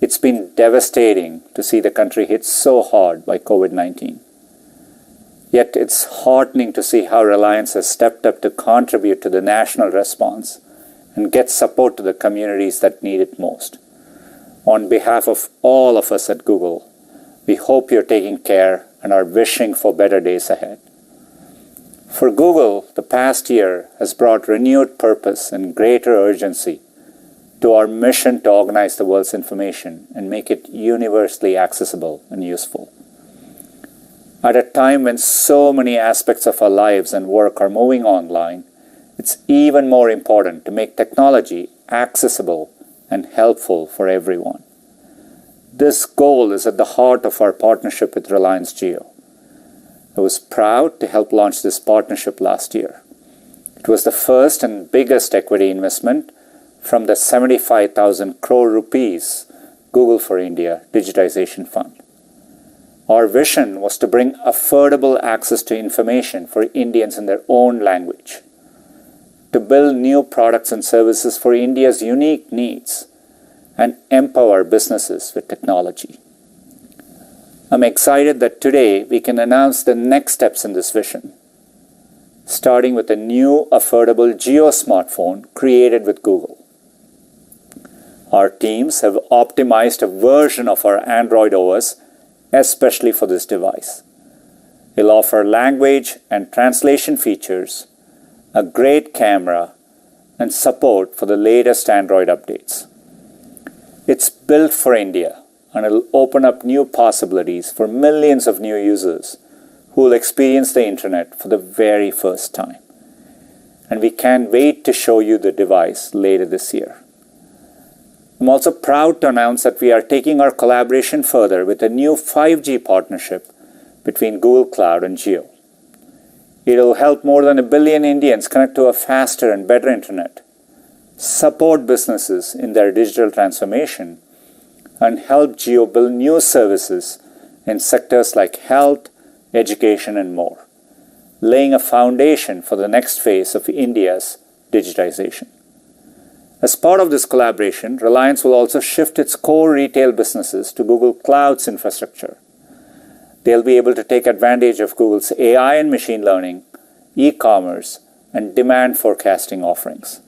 It's been devastating to see the country hit so hard by COVID-19. Yet it's heartening to see how Reliance has stepped up to contribute to the national response and get support to the communities that need it most. On behalf of all of us at Google, we hope you're taking care and are wishing for better days ahead. For Google, the past year has brought renewed purpose and greater urgency to our mission to organize the world's information and make it universally accessible and useful. At a time when so many aspects of our lives and work are moving online, it's even more important to make technology accessible and helpful for everyone. This goal is at the heart of our partnership with Reliance Jio. I was proud to help launch this partnership last year. It was the first and biggest equity investment from the 75,000 crore rupees Google for India Digitization Fund. Our vision was to bring affordable access to information for Indians in their own language, to build new products and services for India's unique needs, and empower businesses with technology. I'm excited that today we can announce the next steps in this vision, starting with a new affordable Jio smartphone created with Google. Our teams have optimized a version of our Android OS especially for this device. It'll offer language and translation features, a great camera, and support for the latest Android updates. It's built for India, and it'll open up new possibilities for millions of new users who will experience the internet for the very first time. And we can't wait to show you the device later this year. I'm also proud to announce that we are taking our collaboration further with a new 5G partnership between Google Cloud and Jio. It will help more than 1 billion Indians connect to a faster and better internet, support businesses in their digital transformation, and help Jio build new services in sectors like health, education, and more, laying a foundation for the next phase of India's digitization. As part of this collaboration, Reliance will also shift its core retail businesses to Google Cloud's infrastructure. They'll be able to take advantage of Google's AI and machine learning, e-commerce, and demand forecasting offerings.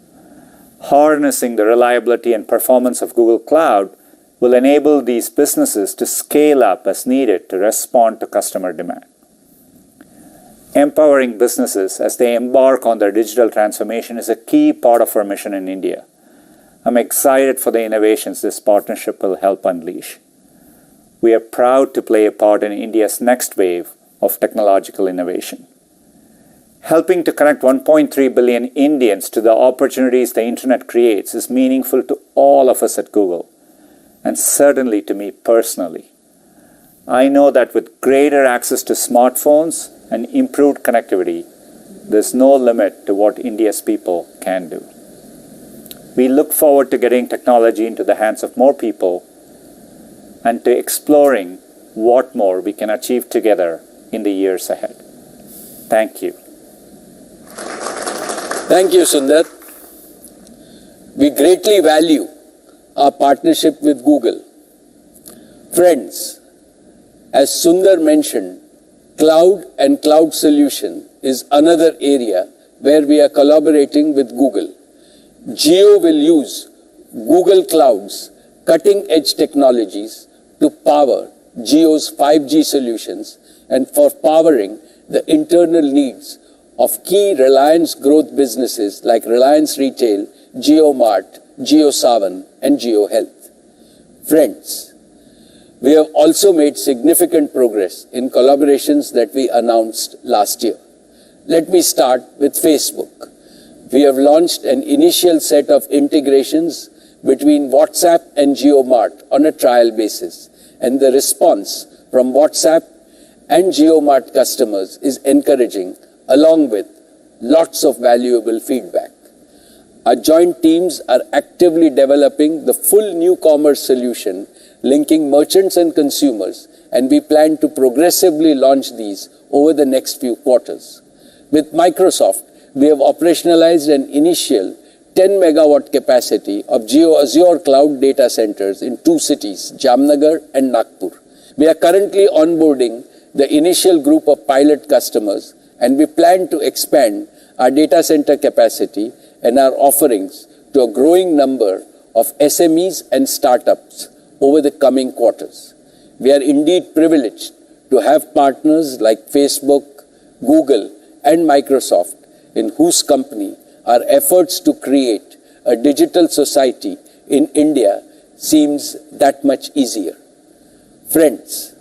Harnessing the reliability and performance of Google Cloud will enable these businesses to scale up as needed to respond to customer demand. Empowering businesses as they embark on their digital transformation is a key part of our mission in India. I'm excited for the innovations this partnership will help unleash. We are proud to play a part in India's next wave of technological innovation. Helping to connect 1.3 billion Indians to the opportunities the internet creates is meaningful to all of us at Google, and certainly to me personally. I know that with greater access to smartphones and improved connectivity, there's no limit to what India's people can do. We look forward to getting technology into the hands of more people and to exploring what more we can achieve together in the years ahead. Thank you. Thank you, Sundar. We greatly value our partnership with Google. Friends, as Sundar mentioned, cloud and cloud solution is another area where we are collaborating with Google. Jio will use Google Cloud's cutting-edge technologies to power Jio's 5G solutions and for powering the internal needs of key Reliance growth businesses like Reliance Retail, JioMart, JioSavan, and JioHealth. Friends, we have also made significant progress in collaborations that we announced last year. Let me start with Facebook. We have launched an initial set of integrations between WhatsApp and JioMart on a trial basis, and the response from WhatsApp and JioMart customers is encouraging, along with lots of valuable feedback. Our joint teams are actively developing the full new commerce solution linking merchants and consumers, and we plan to progressively launch these over the next few quarters. With Microsoft, we have operationalized an initial 10 megawatt capacity of Jio Azure cloud data centers in 2 cities, Jamnagar and Nagpur. We are currently onboarding the initial group of pilot customers, and we plan to expand our data center capacity and our offerings to a growing number of SMEs and startups over the coming quarters. We are indeed privileged to have partners like Facebook, Google, and Microsoft, in whose company our efforts to create a digital society in India seems that much easier. Friends,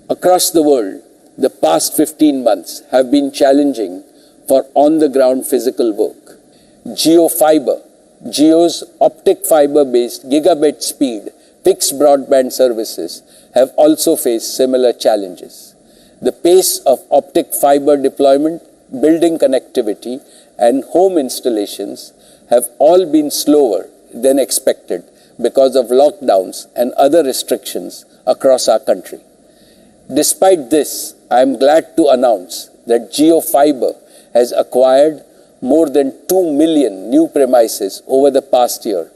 across the world, the past 15 months have been challenging for on-the-ground physical work. JioFiber, Jio's optic fiber-based gigabit speed fixed broadband services have also faced similar challenges. The pace of optic fiber deployment, building connectivity, and home installations have all been slower than expected because of lockdowns and other restrictions across our country. Despite this, I am glad to announce that JioFiber has acquired more than 2 million new premises over the past year,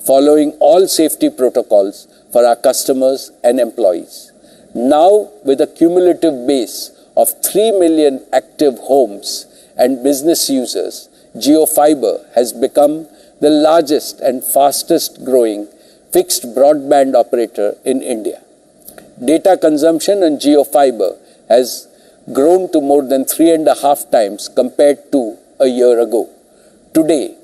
following all safety protocols for our customers and employees. Now, with a cumulative base of 3 million active homes and business users, JioFiber has become the largest and fastest growing fixed broadband operator in India. Data consumption on JioFiber has grown to more than 3.5 times compared to a year ago. Today,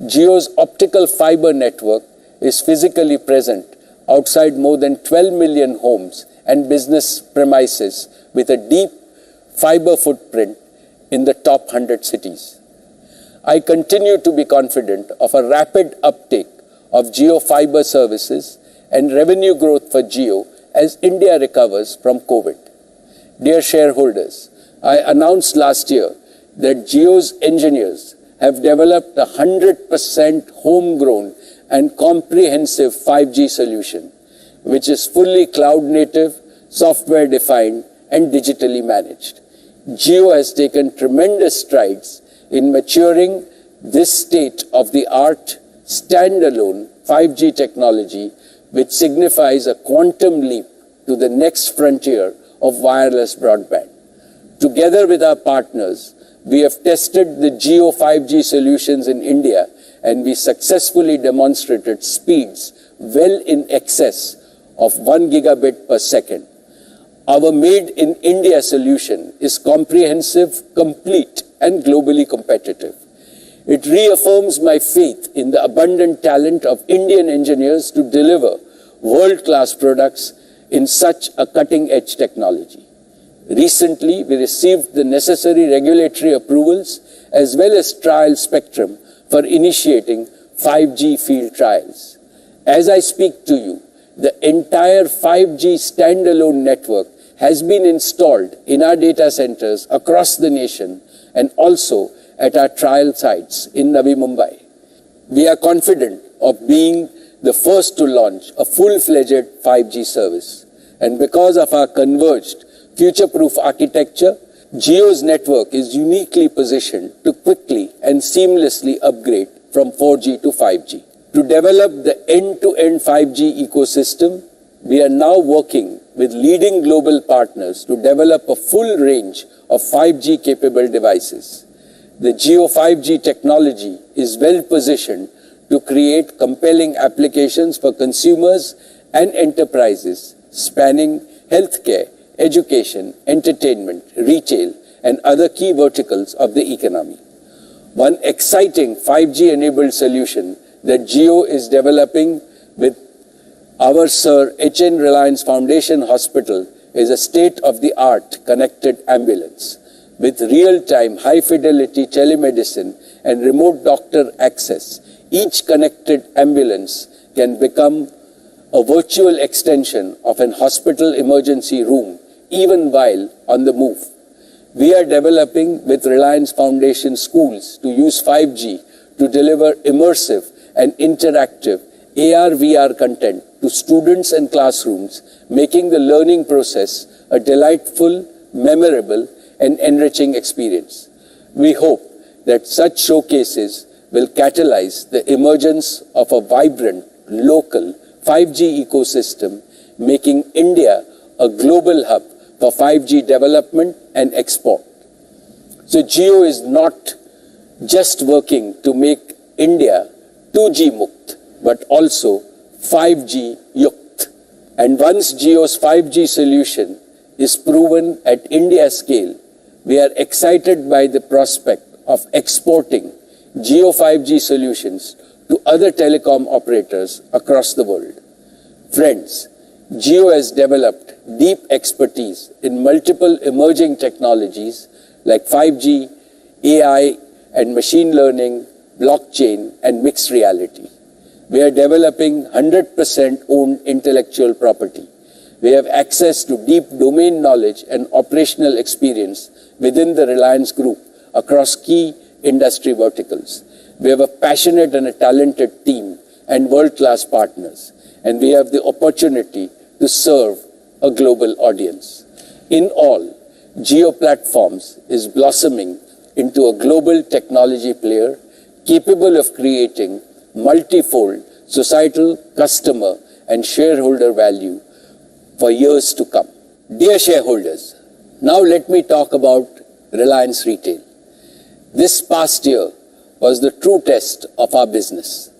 Jio's optical fiber network is physically present outside more than 12 million homes and business premises with a deep fiber footprint in the top 100 cities. I continue to be confident of a rapid uptake of Jio Fiber services and revenue growth for Jio as India recovers from COVID. Dear shareholders, I announced last year that Jio's engineers have developed a 100% homegrown and comprehensive 5G solution, which is fully cloud native, software defined, and digitally managed. Jio has taken tremendous strides in maturing this state-of-the-art standalone 5G technology, which signifies a quantum leap to the next frontier of wireless broadband. Together with our partners, we have tested the Jio 5G solutions in India, and we successfully demonstrated speeds well in excess of 1 gigabit per second. Our Made in India solution is comprehensive, complete, and globally competitive. It reaffirms my faith in the abundant talent of Indian engineers to deliver world-class products in such a cutting-edge technology. Recently, we received the necessary regulatory approvals as well as trial spectrum for initiating 5G field trials. As I speak to you, the entire 5G standalone network has been installed in our data centers across the nation and also at our trial sites in Navi Mumbai. We are confident of being the first to launch a full-fledged 5G service. And because of our converged, future-proof architecture, Jio's network is uniquely positioned to quickly and seamlessly upgrade from 4G to 5G. To develop the end-to-end 5G ecosystem, we are now working with leading global partners to develop a full range of 5G capable devices. The Jio 5G technology is well positioned to create compelling applications for consumers and enterprises spanning healthcare, education, entertainment, retail, and other key verticals of the economy. One exciting 5G-enabled solution that Jio is developing with our Sir H.N. Reliance Foundation Hospital is a state-of-the-art connected ambulance. With real-time, high-fidelity telemedicine and remote doctor access, each connected ambulance can become a virtual extension of an hospital emergency room, even while on the move. We are developing with Reliance Foundation schools to use 5G to deliver immersive and interactive AR/VR content to students and classrooms, making the learning process a delightful, memorable, and enriching experience. We hope that such showcases will catalyze the emergence of a vibrant, local 5G ecosystem, making India a global hub for 5G development and export. So Jio is not just working to make India 2G Mukt, but also 5G Yukt. And once Jio's 5G solution is proven at India scale, we are excited by the prospect of exporting Jio 5G solutions to other telecom operators across the world. Friends, Jio has developed deep expertise in multiple emerging technologies like 5G, AI and machine learning, blockchain, and mixed reality. We are developing 100% owned intellectual property. We have access to deep domain knowledge and operational experience within the Reliance Group across key industry verticals. We have a passionate and a talented team and world-class partners, and we have the opportunity to serve a global audience. In all, Jio Platforms is blossoming into a global technology player capable of creating multifold societal, customer, and shareholder value for years to come. Dear shareholders, now let me talk about Reliance Retail. This past year was the true test of our business.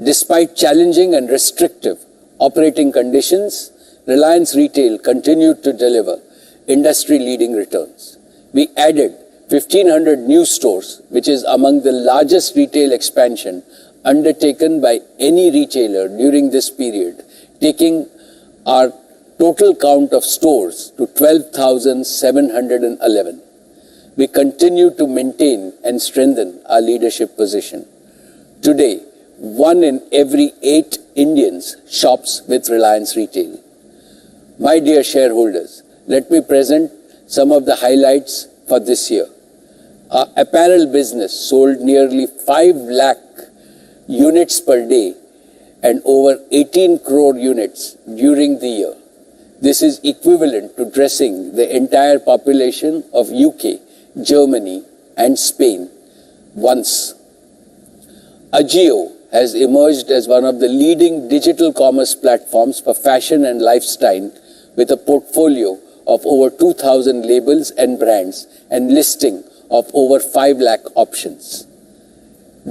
Despite challenging and restrictive operating conditions, Reliance Retail continued to deliver industry-leading returns. We added 1,500 new stores, which is among the largest retail expansion undertaken by any retailer during this period, taking our total count of stores to 12,711. We continue to maintain and strengthen our leadership position. Today, 1 in every 8 Indians shops with Reliance Retail. My dear shareholders, let me present some of the highlights for this year. Our apparel business sold nearly 5 lakh units per day and over 18 crore units during the year. This is equivalent to dressing the entire population of UK, Germany and Spain once. AGM has emerged as one of the leading digital commerce platforms for fashion and lifestyle with a portfolio of over 2,000 labels and brands and listing of over 5 lakh options.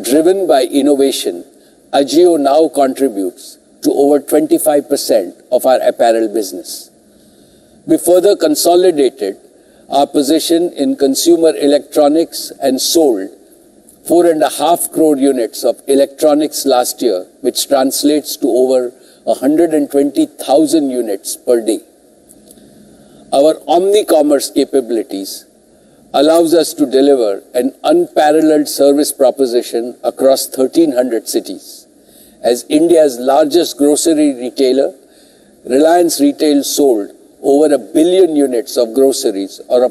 Driven by innovation, AGM now contributes to over 25% of our apparel business. We further consolidated our position in consumer electronics and sold 4.5 crore units of electronics last year, which translates to over 120,000 units per day. Our omni-commerce capabilities allows us to deliver an unparalleled service proposition across 1,300 cities. As India's largest grocery retailer, Reliance Retail sold over 1 billion units of groceries or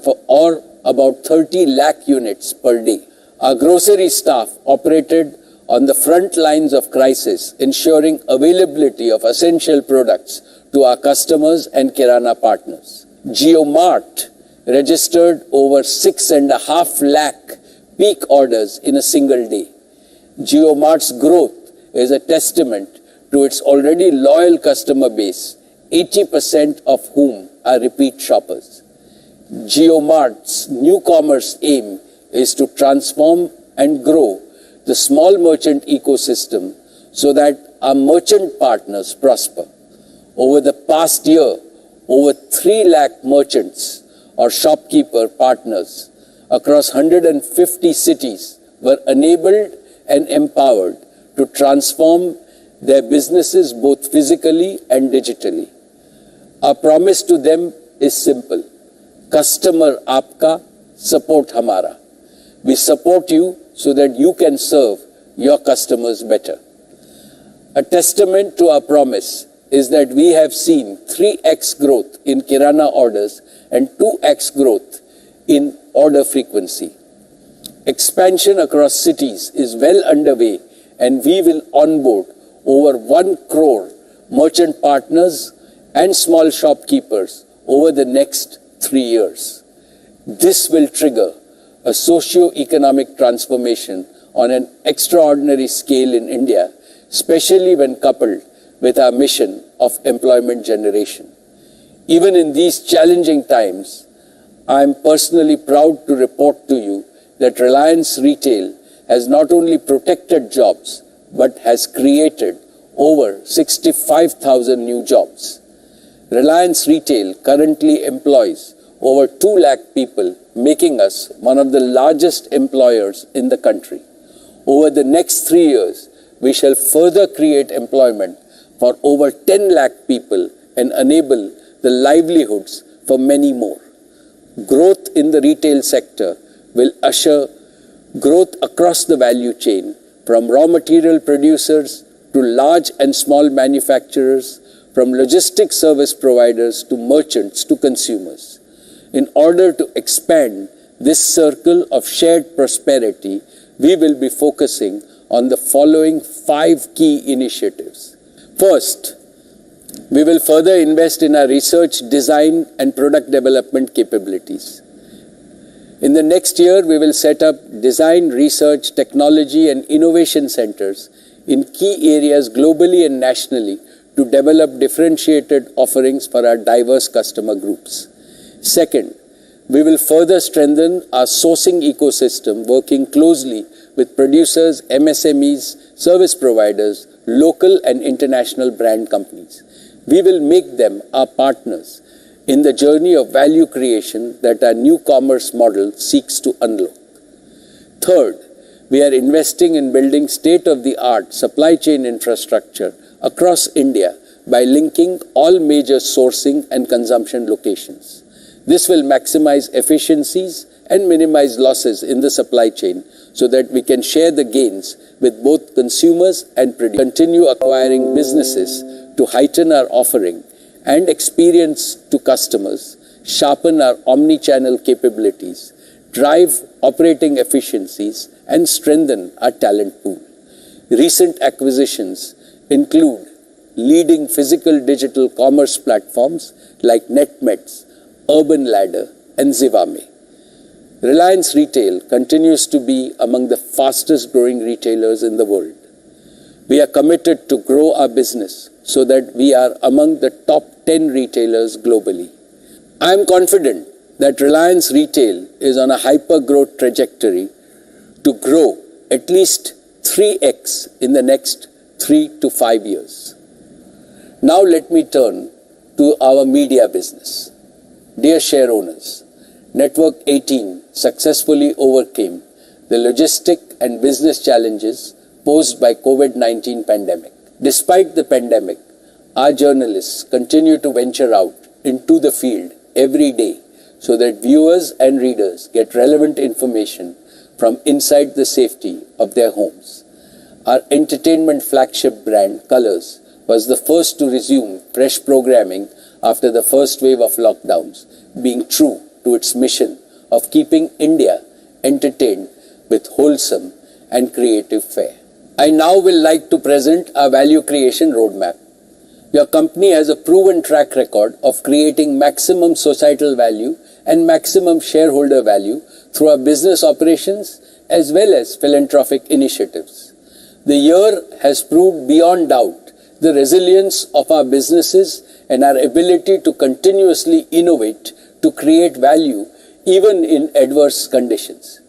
about 30 lakh units per day. Our grocery staff operated on the front lines of crisis, ensuring availability of essential products to our customers and Kirana partners. JioMart registered over 6.5 lakh peak orders in a single day. JioMart's growth is a testament to its already loyal customer base, 80% of whom are repeat shoppers. JioMart's new commerce aim is to transform and grow the small merchant ecosystem so that our merchant partners prosper. Over the past year, over 3 lakh merchants or shopkeeper partners across 150 cities were enabled and empowered to transform their businesses both physically and digitally. Our promise to them is simple: customer aapka, support hamara. We support you so that you can serve your customers better. A testament to our promise is that we have seen 3x growth in Kirana orders and 2x growth in order frequency. Expansion across cities is well underway, and we will onboard over 1 crore merchant partners and small shopkeepers over the next 3 years. This will trigger a socio-economic transformation on an extraordinary scale in India, especially when coupled with our mission of employment generation. Even in these challenging times, I am personally proud to report to you that Reliance Retail has not only protected jobs, but has created over 65,000 new jobs. Reliance Retail currently employs over 2 lakh people, making us one of the largest employers in the country. Over the next 3 years, we shall further create employment for over 10 lakh people and enable the livelihoods for many more. Growth in the retail sector will usher growth across the value chain, from raw material producers to large and small manufacturers, from logistics service providers to merchants to consumers. In order to expand this circle of shared prosperity, we will be focusing on the following 5 key initiatives. First, we will further invest in our research, design, and product development capabilities. In the next year, we will set up design, research, technology, and innovation centers in key areas globally and nationally to develop differentiated offerings for our diverse customer groups. Second, we will further strengthen our sourcing ecosystem, working closely with producers, MSMEs, service providers, local and international brand companies. We will make them our partners in the journey of value creation that our new commerce model seeks to unlock. Third, we are investing in building state-of-the-art supply chain infrastructure across India by linking all major sourcing and consumption locations. This will maximize efficiencies and minimize losses in the supply chain so that we can share the gains with both consumers and producers. Continue acquiring businesses to heighten our offering and experience to customers, sharpen our omni-channel capabilities, drive operating efficiencies, and strengthen our talent pool. Recent acquisitions include leading physical digital commerce platforms like NetMeds, Urban Ladder, and Zivame. Reliance Retail continues to be among the fastest growing retailers in the world. We are committed to grow our business so that we are among the top 10 retailers globally. I am confident that Reliance Retail is on a hyper-growth trajectory to grow at least 3x in the next 3 to 5 years. Now let me turn to our media business. Dear share owners, Network 18 successfully overcame the logistic and business challenges posed by COVID-19 pandemic. Despite the pandemic, our journalists continue to venture out into the field every day so that viewers and readers get relevant information from inside the safety of their homes. Our entertainment flagship brand, Colors, was the first to resume fresh programming after the first wave of lockdowns, being true to its mission of keeping India entertained with wholesome and creative fare. I now will like to present our value creation roadmap. Your company has a proven track record of creating maximum societal value and maximum shareholder value through our business operations as well as philanthropic initiatives. The year has proved beyond doubt the resilience of our businesses and our ability to continuously innovate to create value even in adverse conditions.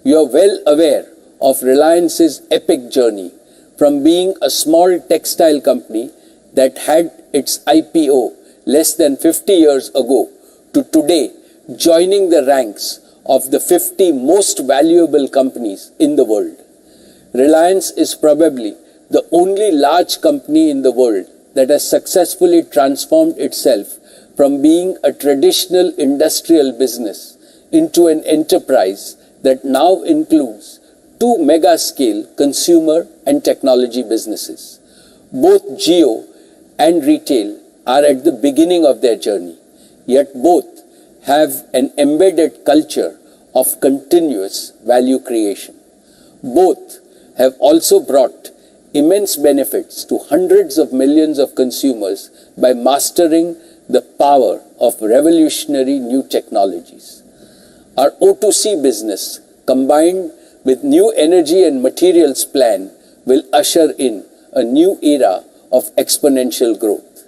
You are well aware of Reliance's epic journey from being a small textile company that had its IPO less than 50 years ago to today joining the ranks of the 50 most valuable companies in the world. Reliance is probably the only large company in the world that has successfully transformed itself from being a traditional industrial business into an enterprise that now includes two mega-scale consumer and technology businesses. Both Geo and retail are at the beginning of their journey, yet both have an embedded culture of continuous value creation. Both have also brought immense benefits to hundreds of millions of consumers by mastering the power of revolutionary new technologies. Our O2C business, combined with new energy and materials plan, will usher in a new era of exponential growth.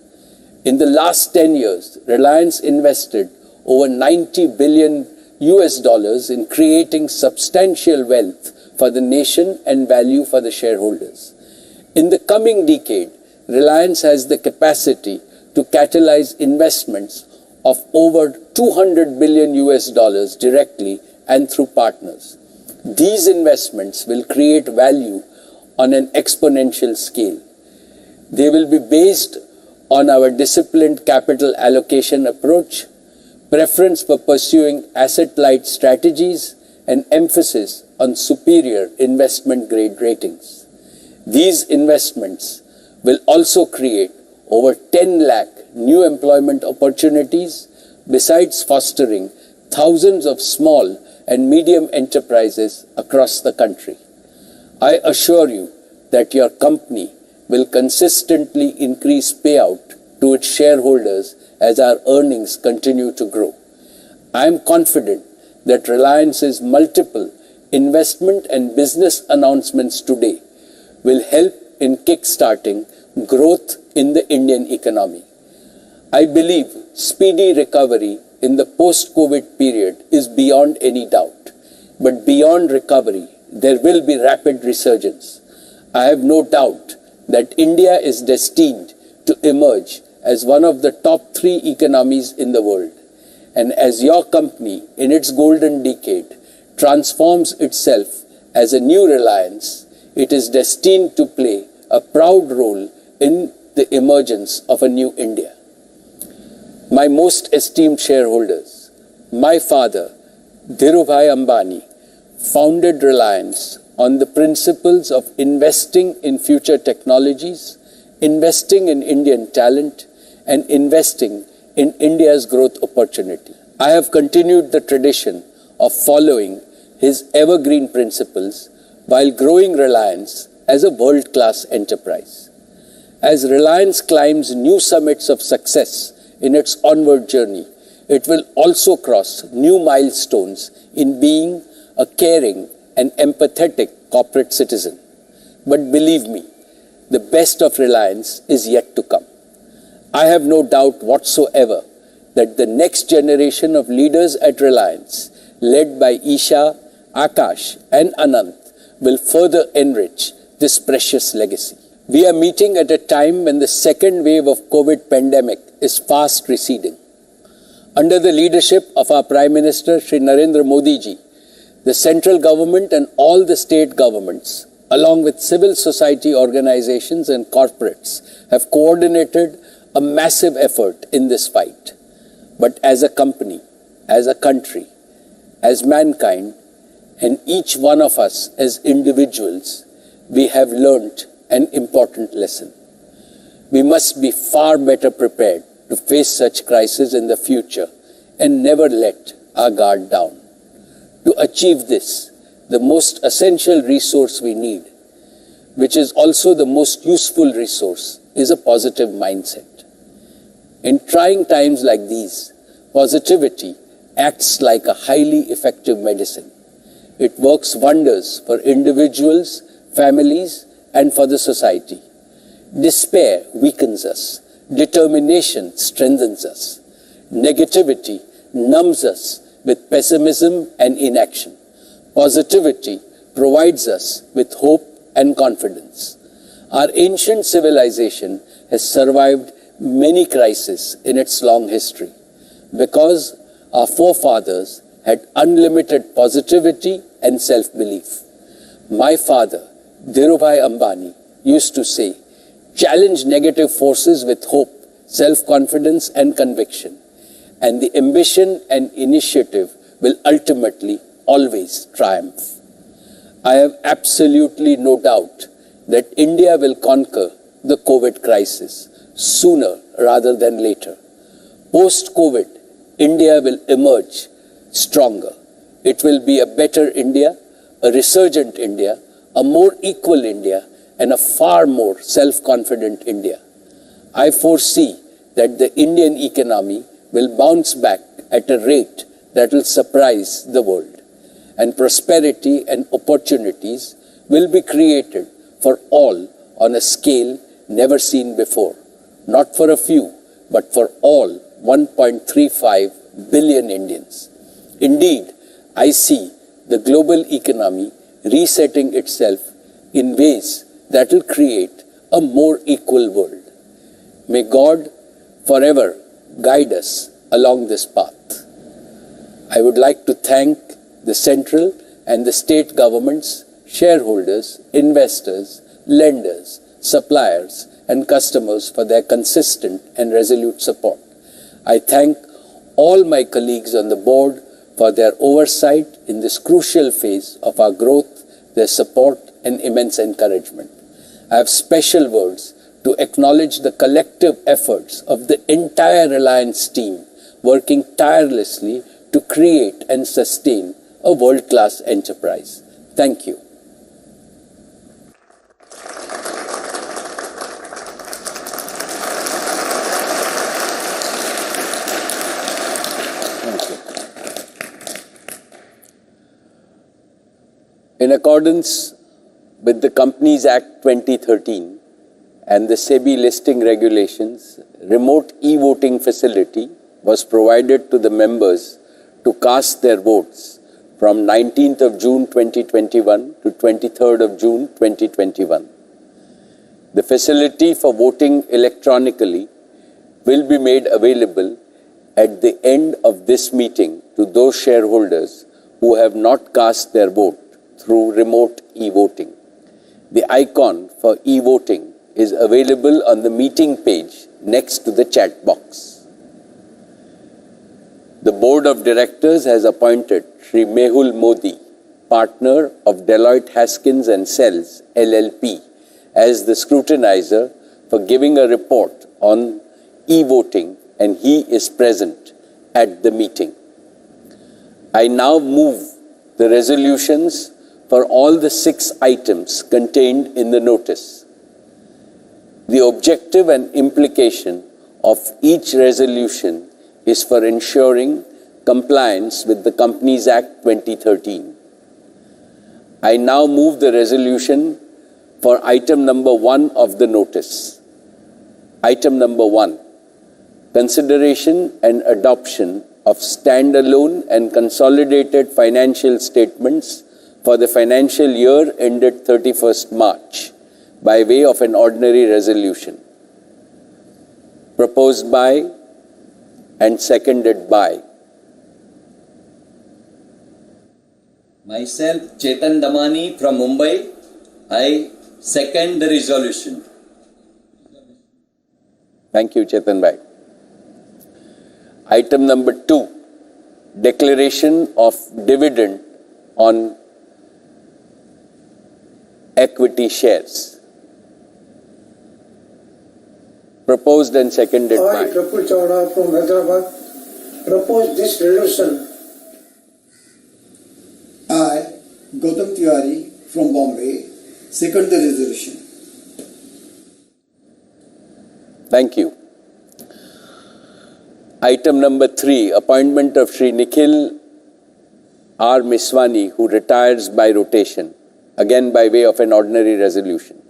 In the last 10 years, Reliance invested over $90 billion in creating substantial wealth for the nation and value for the shareholders. In the coming decade, Reliance has the capacity to catalyze investments of over $200 billion directly and through partners. These investments will create value on an exponential scale. They will be based on our disciplined capital allocation approach, preference for pursuing asset-light strategies, and emphasis on superior investment-grade ratings. These investments will also create over 10 lakh new employment opportunities, besides fostering thousands of small and medium enterprises across the country. I assure you that your company will consistently increase payout to its shareholders as our earnings continue to grow. I am confident that Reliance's multiple investment and business announcements today will help in kick-starting growth in the Indian economy. I believe speedy recovery in the post-COVID period is beyond any doubt. But beyond recovery, there will be rapid resurgence. I have no doubt that India is destined to emerge as one of the top 3 economies in the world. And as your company, in its golden decade, transforms itself as a new Reliance, it is destined to play a proud role in the emergence of a new India. My most esteemed shareholders, my father, Dhirubhai Ambani founded Reliance on the principles of investing in future technologies, investing in Indian talent, and investing in India's growth opportunity. I have continued the tradition of following his evergreen principles while growing Reliance as a world-class enterprise. As Reliance climbs new summits of success in its onward journey, it will also cross new milestones in being a caring and empathetic corporate citizen. But believe me, the best of Reliance is yet to come. I have no doubt whatsoever that the next generation of leaders at Reliance, led by Isha, Akash, and Anant, will further enrich this precious legacy. We are meeting at a time when the second wave of COVID pandemic is fast receding. Under the leadership of our Prime Minister, Shri Narendra Modi ji, the central government and all the state governments, along with civil society organizations and corporates, have coordinated a massive effort in this fight. But as a company, as a country, as mankind, and each one of us as individuals, we have learnt an important lesson. We must be far better prepared to face such crises in the future and never let our guard down. To achieve this, the most essential resource we need, which is also the most useful resource, is a positive mindset. In trying times like these, positivity acts like a highly effective medicine. It works wonders for individuals, families, and for the society. Despair weakens us. Determination strengthens us. Negativity numbs us with pessimism and inaction. Positivity provides us with hope and confidence. Our ancient civilization has survived many crises in its long history because our forefathers had unlimited positivity and self-belief. My father, Dhirubhai Ambani, used to say, challenge negative forces with hope, self-confidence and conviction, and the ambition and initiative will ultimately always triumph. I have absolutely no doubt that India will conquer the COVID crisis sooner rather than later. Post-COVID, India will emerge stronger. It will be a better India, a resurgent India, a more equal India, and a far more self-confident India. I foresee that the Indian economy will bounce back at a rate that will surprise the world, and prosperity and opportunities will be created for all on a scale never seen before, not for a few, but for all 1.35 billion Indians. Indeed, I see the global economy resetting itself in ways that will create a more equal world. May God forever guide us along this path. I would like to thank the central and the state governments, shareholders, investors, lenders, suppliers, and customers for their consistent and resolute support. I thank all my colleagues on the board for their oversight in this crucial phase of our growth, their support, and immense encouragement. I have special words to acknowledge the collective efforts of the entire Reliance team working tirelessly to create and sustain a world-class enterprise. Thank you. In accordance with the Companies Act 2013 and the SEBI listing regulations, remote e-voting facility was provided to the members to cast their votes from 19th of June 2021 to 23rd of June 2021. The facility for voting electronically will be made available at the end of this meeting to those shareholders who have not cast their vote through remote e-voting. The icon for e-voting is available on the meeting page next to the chat box. The Board of Directors has appointed Shri Mehul Modi, partner of Deloitte Haskins and Sells, LLP, as the scrutinizer for giving a report on e-voting, and he is present at the meeting. I now move the resolutions for all the 6 items contained in the notice. The objective and implication of each resolution is for ensuring compliance with the Companies Act 2013. I now move the resolution for item number 1 of the notice. Item number 1, consideration and adoption of standalone and consolidated financial statements for the financial year ended 31st March by way of an ordinary resolution. Proposed by and seconded by myself, Chetan Damani from Mumbai. I second the resolution. Thank you, Chetan Bhai. Item number 2, declaration of dividend on equity shares. Proposed and seconded I, by Praful Chawda from Hyderabad, propose this resolution. I, Gautam Tiwari from Bombay, second the resolution. Thank you. Item number 3, appointment of Shri Nikhil R. Miswani, who retires by rotation, again by way of an ordinary resolution.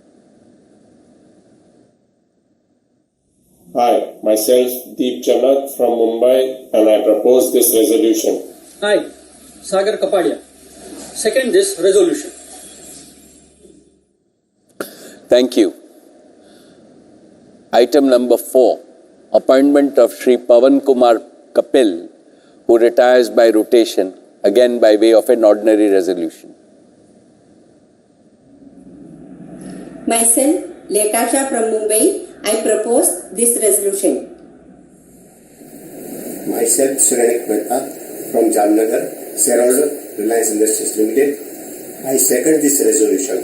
Hi, myself Deep Chanak from Mumbai, and I propose this resolution. I, Sagar Kapadia, second this resolution. Thank you. Item number 4, appointment of Shri Pavan Kumar Kapil, who retires by rotation, again by way of an ordinary resolution. Myself, Lekasha from Mumbai, I propose this resolution. Myself, Surenik Mehta from Jamnagar, shareholder, Reliance Industries Limited. I second this resolution.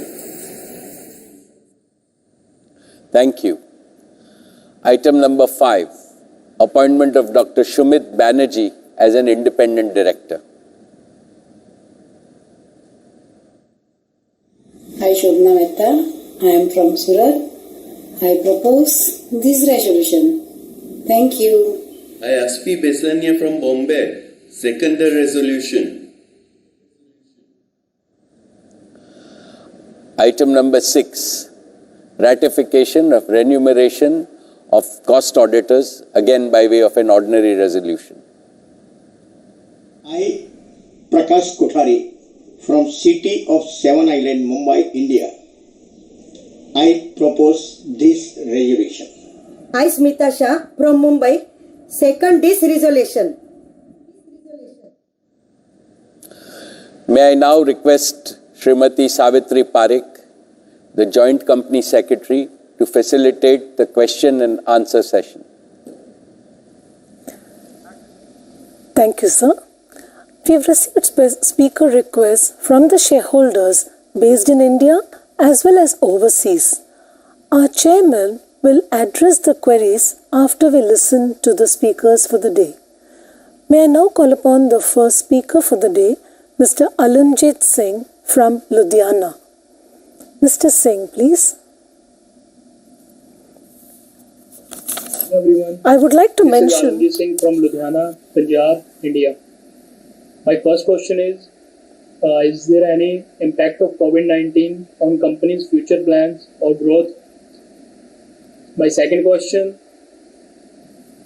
Thank you. Item number 5, appointment of Dr. Shumit Banerjee as an independent director. Hi, Shobna Mehta. I am from Surat. I propose this resolution. Thank you. I, SP Besania from Bombay, second the resolution. Item number 6, ratification of remuneration of cost auditors, again by way of an ordinary resolution. I, Prakash Kothari from City of Seven Island, Mumbai, India. I propose this resolution. I, Smita Shah from Mumbai, second this resolution. May I now request Srimati Savitri Parekh, the Joint Company Secretary, to facilitate the question and answer session. Thank you, sir. We have received speaker requests from the shareholders based in India as well as overseas. Our chairman will address the queries after we listen to the speakers for the day. May I now call upon the first speaker for the day, Mr. Alanjit Singh from Ludhiana. Mr. Singh, please. Everyone. I would like to This mention... is Alanjit Singh from Ludhiana, Punjab, India. My first question is there any impact of COVID-19 on companies' future plans or growth? My second question,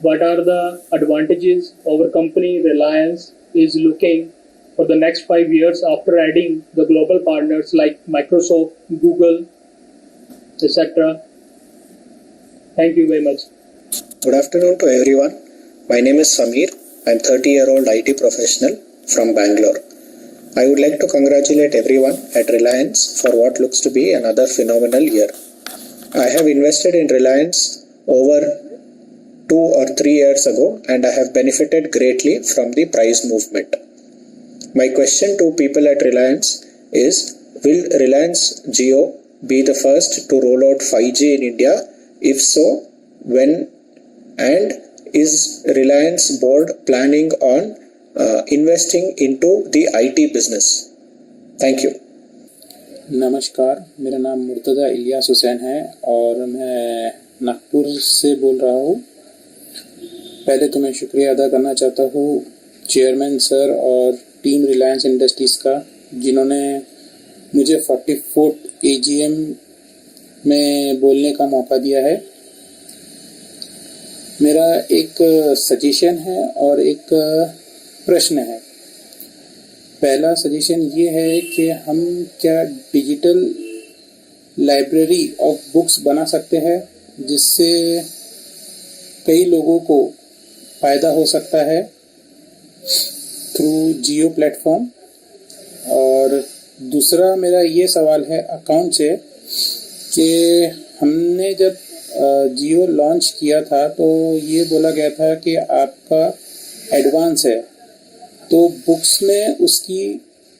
what are the advantages our company Reliance is looking for the next 5 years after adding the global partners like Microsoft, Google, etc.? Thank you very much. Good afternoon to everyone. My name is Samir. I am 30-year-old IT professional from Bangalore. I would like to congratulate everyone at Reliance for what looks to be another phenomenal year. I have invested in Reliance over 2 or 3 years ago, and I have benefited greatly from the price movement. My question to people at Reliance is, will Reliance Jio be the first to roll out 5G in India? If so, when? And is Reliance board planning on investing into the IT business? Thank you. नमस्कार, मेरा नाम मुर्तज़ा इलियास हुसैन है और मैं नागपुर से बोल रहा हूँ। पहले तो मैं शुक्रिया अदा करना चाहता हूँ चेयरमैन सर और टीम रिलायंस इंडस्ट्रीज़ का, जिन्होंने मुझे 44th AGM में बोलने का मौका दिया है। मेरा एक सजेशन है और एक प्रश्न है। पहला सजेशन ये है कि हम क्या डिजिटल लाइब्रेरी ऑफ बुक्स बना सकते हैं, जिससे कई लोगों को फ़ायदा हो सकता है थ्रू जियो प्लेटफॉर्म। और दूसरा मेरा ये सवाल है अकाउंट से कि हमने जब जियो लॉन्च किया था तो ये बोला गया था कि आपका एडवांस है, तो बुक्स में उसकी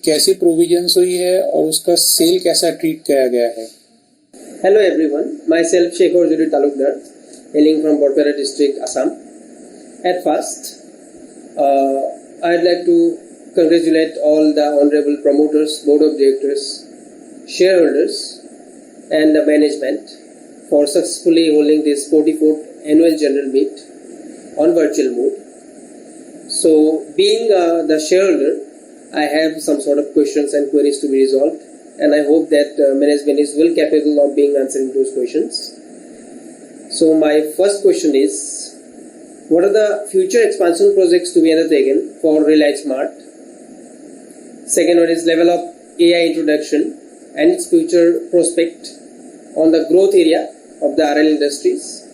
कैसी प्रोविजंस हुई है और उसका सेल कैसा ट्रीट किया गया है? Hello everyone, myself Shekhar Juri Talukdar, hailing from Borpera district, Assam. At first, I'd like to congratulate all the honorable promoters, board of directors, shareholders and the management for successfully holding this 44th annual general meet on virtual mode. So, being the shareholder, I have some sort of questions and queries to be resolved, and I hope that management is well capable of being answering those questions. So, my first question is, what are the future expansion projects to be undertaken for Reliance Mart? Second one is level of AI introduction and its future prospect on the growth area of the RL industries.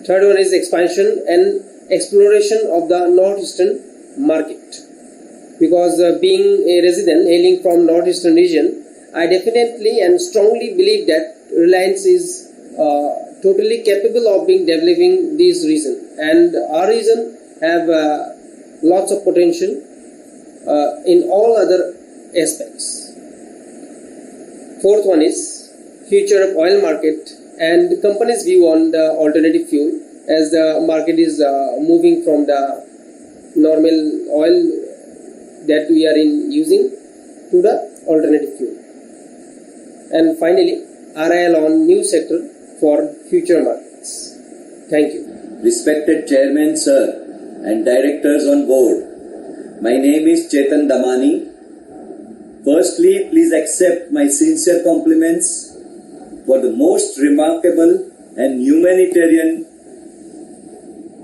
Third one is expansion and exploration of the northeastern market, because being a resident hailing from northeastern region, I definitely and strongly believe that Reliance is totally capable of being developing this region, and our region have lots of potential in all other aspects. Fourth one is future of oil market and the company's view on the alternative fuel, as the market is moving from the normal oil that we are using to the alternative fuel. And finally, RIL on new sector for future markets. Thank you. Respected Chairman Sir and Directors on board, my name is Chetan Damani. Firstly, please accept my sincere compliments for the most remarkable and humanitarian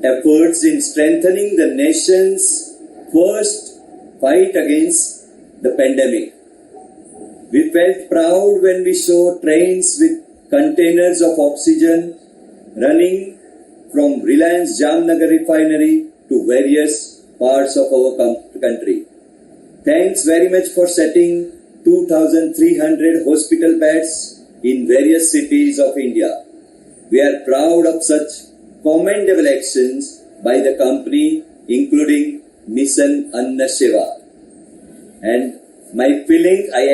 efforts in strengthening the nation's first fight against the pandemic. We felt proud when we saw trains with containers of oxygen running from Reliance Jamnagar refinery to various parts of our country. Thanks very much for setting 2,300 hospital beds in various cities of India. We are proud of such commendable actions by the company, including Mission Anna Shiva. And I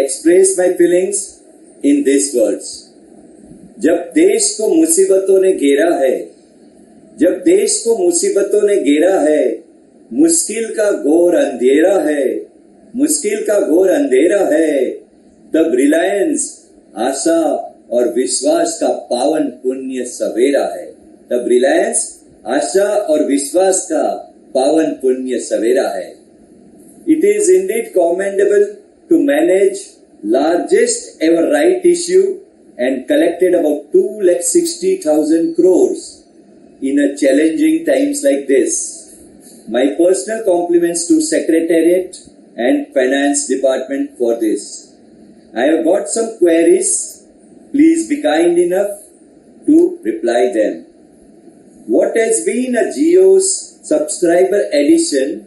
express my feelings in these words. जब देश को मुसीबतों ने घेरा है, मुश्किल का घोर अंधेरा है, तब रिलायंस आशा और विश्वास का पावन पुण्य सवेरा है। तब रिलायंस आशा और विश्वास का पावन पुण्य सवेरा है। It is indeed commendable to manage largest ever right issue and collected about 2,60,000 crores in a challenging times like this. My personal compliments to Secretariat and Finance Department for this. I have got some queries. Please be kind enough to reply them. What has been a Jio's subscriber addition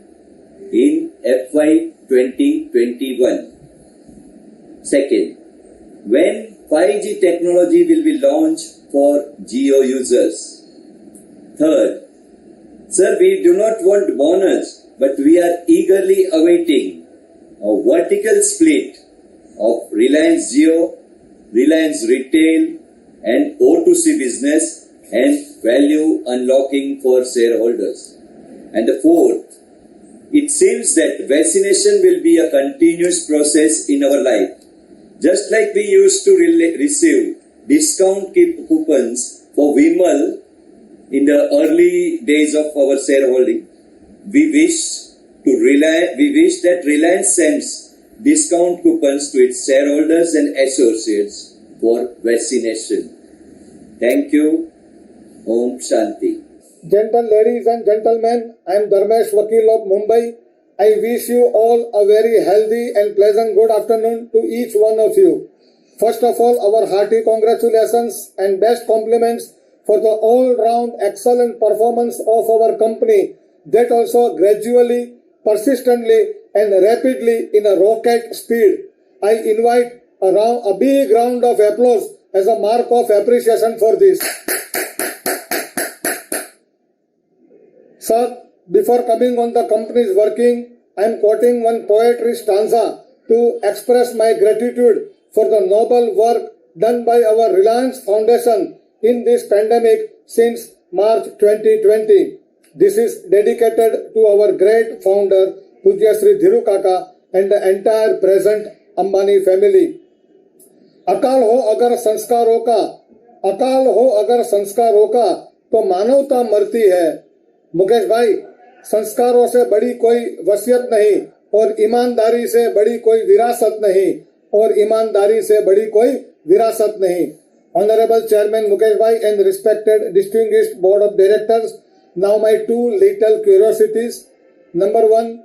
in FY 2021? Second, when 5G technology will be launched for Jio users? Third, Sir, we do not want bonus, but we are eagerly awaiting a vertical split of Reliance Jio, Reliance Retail and O2C business and value unlocking for shareholders. And the fourth, it seems that vaccination will be a continuous process in our life. Just like we used to receive discount coupons for Vimal in the early days of our shareholding, we wish that Reliance sends discount coupons to its shareholders and associates for vaccination. Thank you. Om Shanti. Gentle ladies and gentlemen, I am Dharmesh Vakil of Mumbai. I wish you all a very healthy and pleasant good afternoon to each one of you. First of all, our hearty congratulations and best compliments for the all-round excellent performance of our company, that also gradually, persistently and rapidly in a rocket speed. I invite a big round of applause as a mark of appreciation for this. Sir, before coming on the company's working, I am quoting one poetry stanza to express my gratitude for the noble work done by our Reliance Foundation in this pandemic since March 2020. This is dedicated to our great founder, Pujya Sri Dhiru Kaka and the entire present Ambani family. अकाल हो अगर संस्कारों का तो मानवता मरती है। मुकेश भाई, संस्कारों से बड़ी कोई वसीयत नहीं और ईमानदारी से बड़ी कोई विरासत नहीं। Honorable Chairman Mukesh Bhai and respected distinguished board of directors, now my two little curiosities. Number one,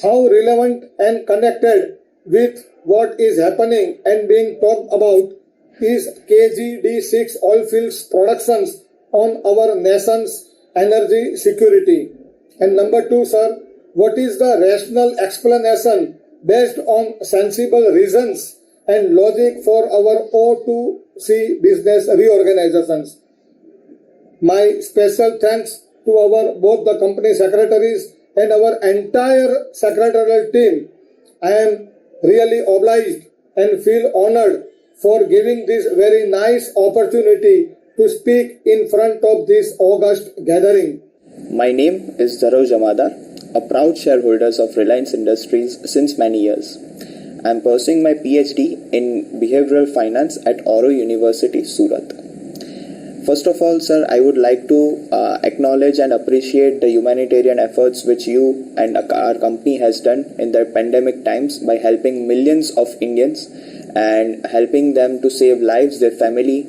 how relevant and connected with what is happening and being talked about is KGD6 oilfields productions on our nation's energy security? And number two, sir, what is the rational explanation based on sensible reasons and logic for our O2C business reorganizations? My special thanks to both the company secretaries and our entire secretarial team. I am really obliged and feel honored for giving this very nice opportunity to speak in front of this august gathering. My name is Dharav Jamadar, a proud shareholder of Reliance Industries since many years. I am pursuing my PhD in behavioral finance at Oro University, Surat. First of all, sir, I would like to acknowledge and appreciate the humanitarian efforts which you and our company has done in the pandemic times by helping millions of Indians and helping them to save lives, their family.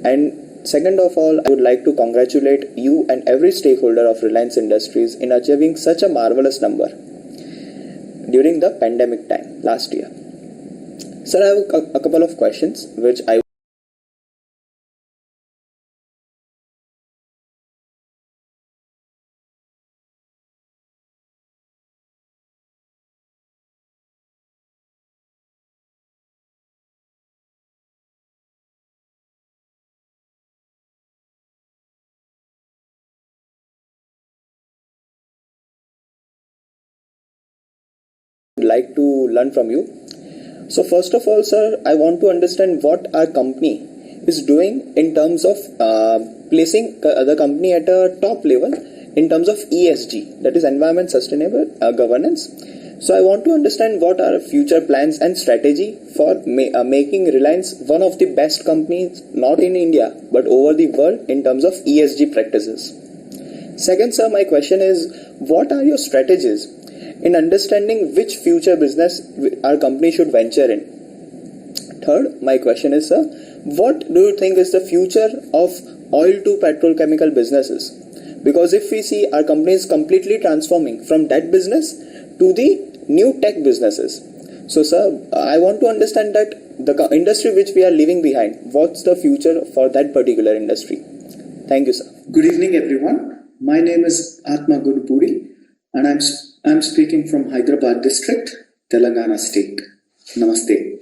And second of all, I would like to congratulate you and every stakeholder of Reliance Industries in achieving such a marvelous number during the pandemic time last year. Sir, I have a couple of questions which I would like to learn from you. So first of all, sir, I want to understand what our company is doing in terms of placing the company at a top level in terms of ESG, that is environment sustainable governance. So I want to understand what are future plans and strategy for making Reliance one of the best companies, not in India, but over the world in terms of ESG practices. Second, sir, my question is, what are your strategies in understanding which future business our company should venture in? Third, my question is, sir, what do you think is the future of oil to petrochemical businesses? Because if we see, our company is completely transforming from that business to the new tech businesses. So, sir, I want to understand that the industry which we are leaving behind, what's the future for that particular industry? Thank you, sir. Good evening, everyone. My name is Atma Gurupudi, and I'm speaking from Hyderabad district, Telangana state. Namaste.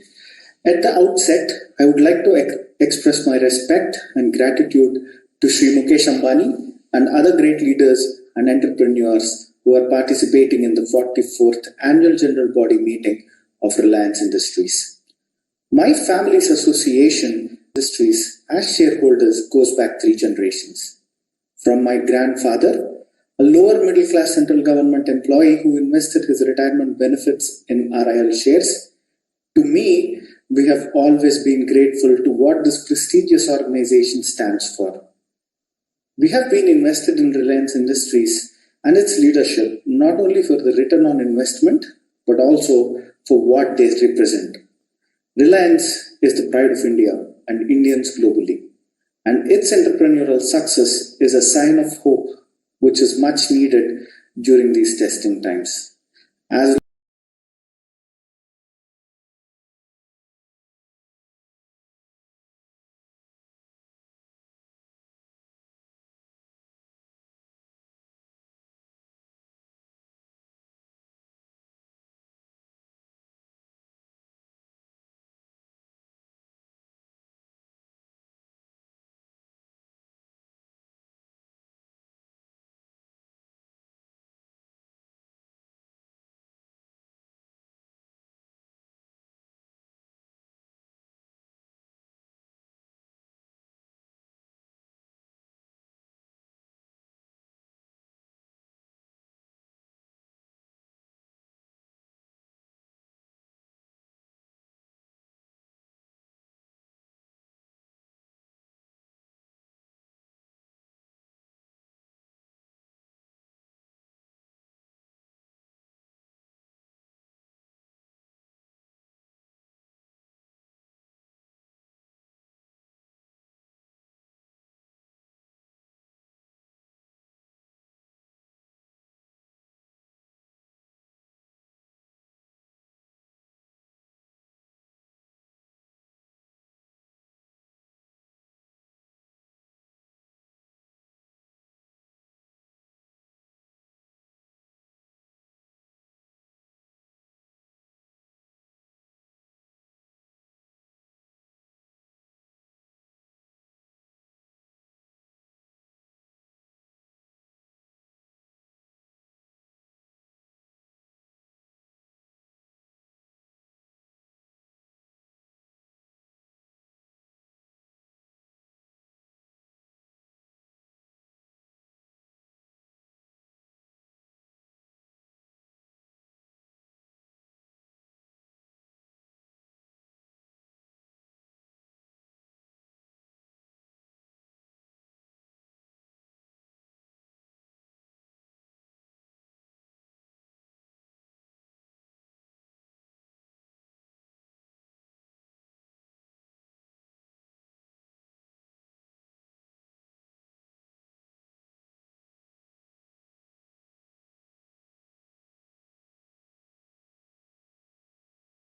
At the outset, I would like to express my respect and gratitude to Sri Mukesh Ambani and other great leaders and entrepreneurs who are participating in the 44th Annual General Body Meeting of Reliance Industries. My family's association industries as shareholders goes back 3 generations. From my grandfather, a lower middle class central government employee who invested his retirement benefits in RIL shares, to me, we have always been grateful to what this prestigious organization stands for. We have been invested in Reliance Industries and its leadership not only for the return on investment but also for what they represent. Reliance is the pride of India and Indians globally, and its entrepreneurial success is a sign of hope which is much needed during these testing times. As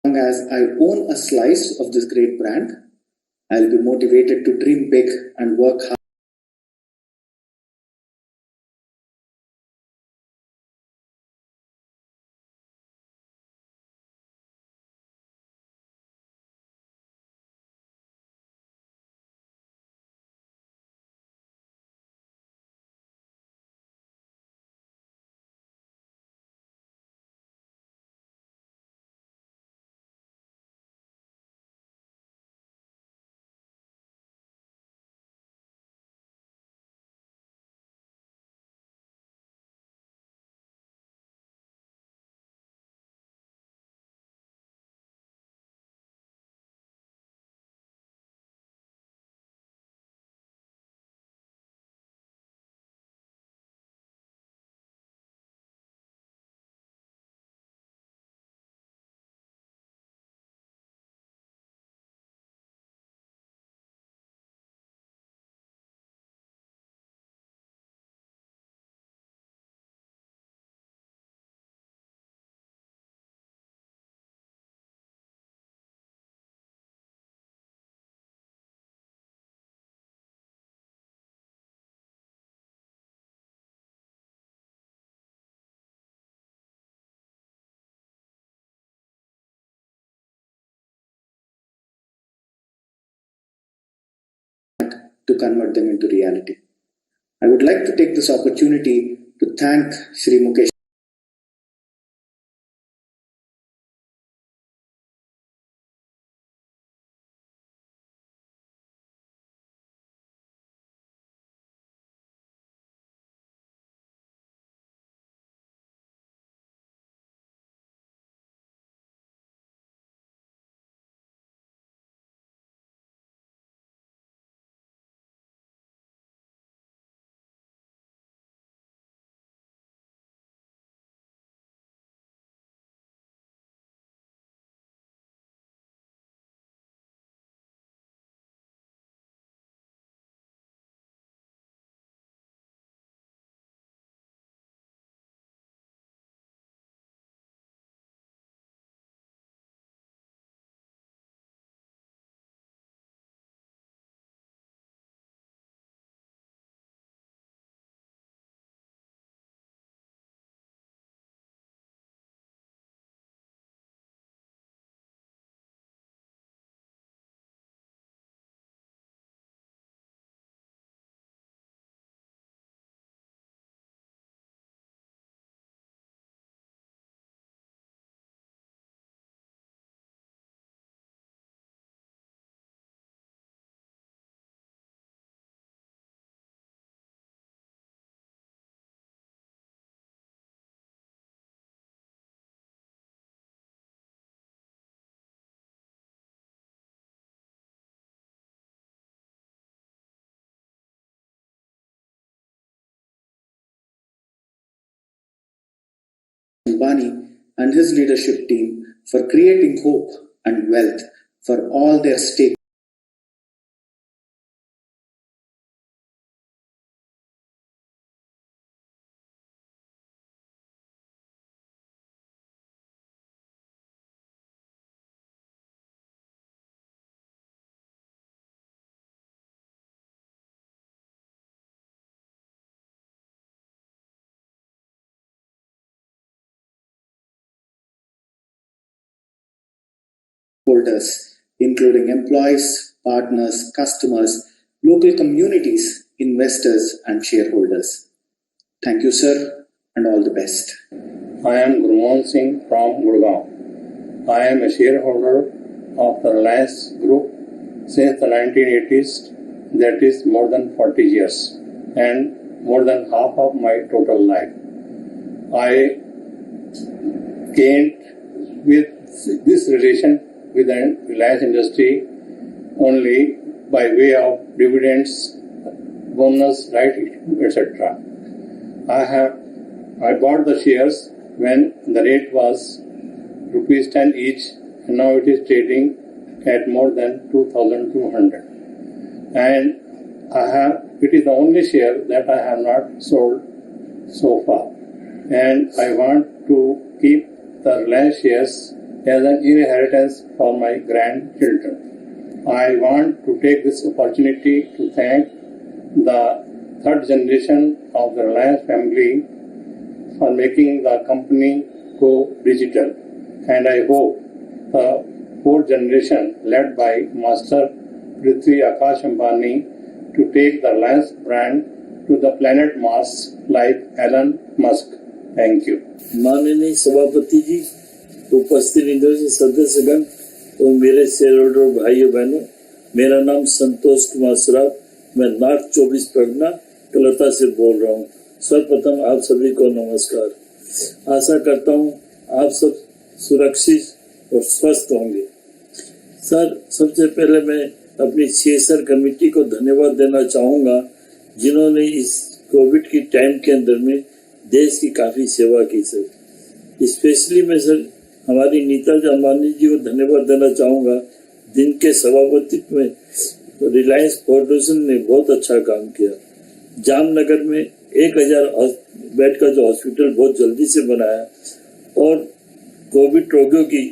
long as I own a slice of this great brand, I'll be motivated to dream big and work hard. To convert them into reality. I would like to take this opportunity to thank Shri Mukesh. Ambani and his leadership team for creating hope and wealth for all their stakeholders. Including employees, partners, customers, local communities, investors, and shareholders. Thank you, sir, and all the best. I am Gurmohan Singh from Gurgaon. I am a shareholder of the Reliance Group since the 1980s, that is more than 40 years, and more than half of my total life. I gained with this relation with the Reliance industry only by way of dividends, bonus, right, etc. I bought the shares when the rate was rupees 10 each, and now it is trading at more than 2,200. And it is the only share that I have not sold so far. And I want to keep the Reliance shares as an inheritance for my grandchildren. I want to take this opportunity to thank the third generation of the Reliance family for making the company go digital. And I hope the fourth generation, led by Master Prithvi Akash Ambani, to take the Reliance brand to the planet Mars like Elon Musk. Thank you. माननीय सभापति जी, उपस्थित इंद्रजी सदस्यगण और मेरे share holder भाइयों बहनों, मेरा नाम संतोष कुमार सराफ, मैं नॉर्थ 24 परगना कलकत्ता से बोल रहा हूँ। सर्वप्रथम आप सभी को नमस्कार। आशा करता हूँ आप सब सुरक्षित और स्वस्थ होंगे। सर, सबसे पहले मैं अपनी सीएसआर कमेटी को धन्यवाद देना चाहूँगा, जिन्होंने इस कोविड की टाइम के अंदर में देश की काफी सेवा की सर। स्पेशली मैं सर हमारी नीता अंबानी जी को धन्यवाद देना चाहूँगा, जिनके सभापतित्व में रिलायंस फाउंडेशन ने बहुत अच्छा काम किया। जामनगर में 1000 बेड का जो हॉस्पिटल बहुत जल्दी से बनाया और कोविड रोगियों की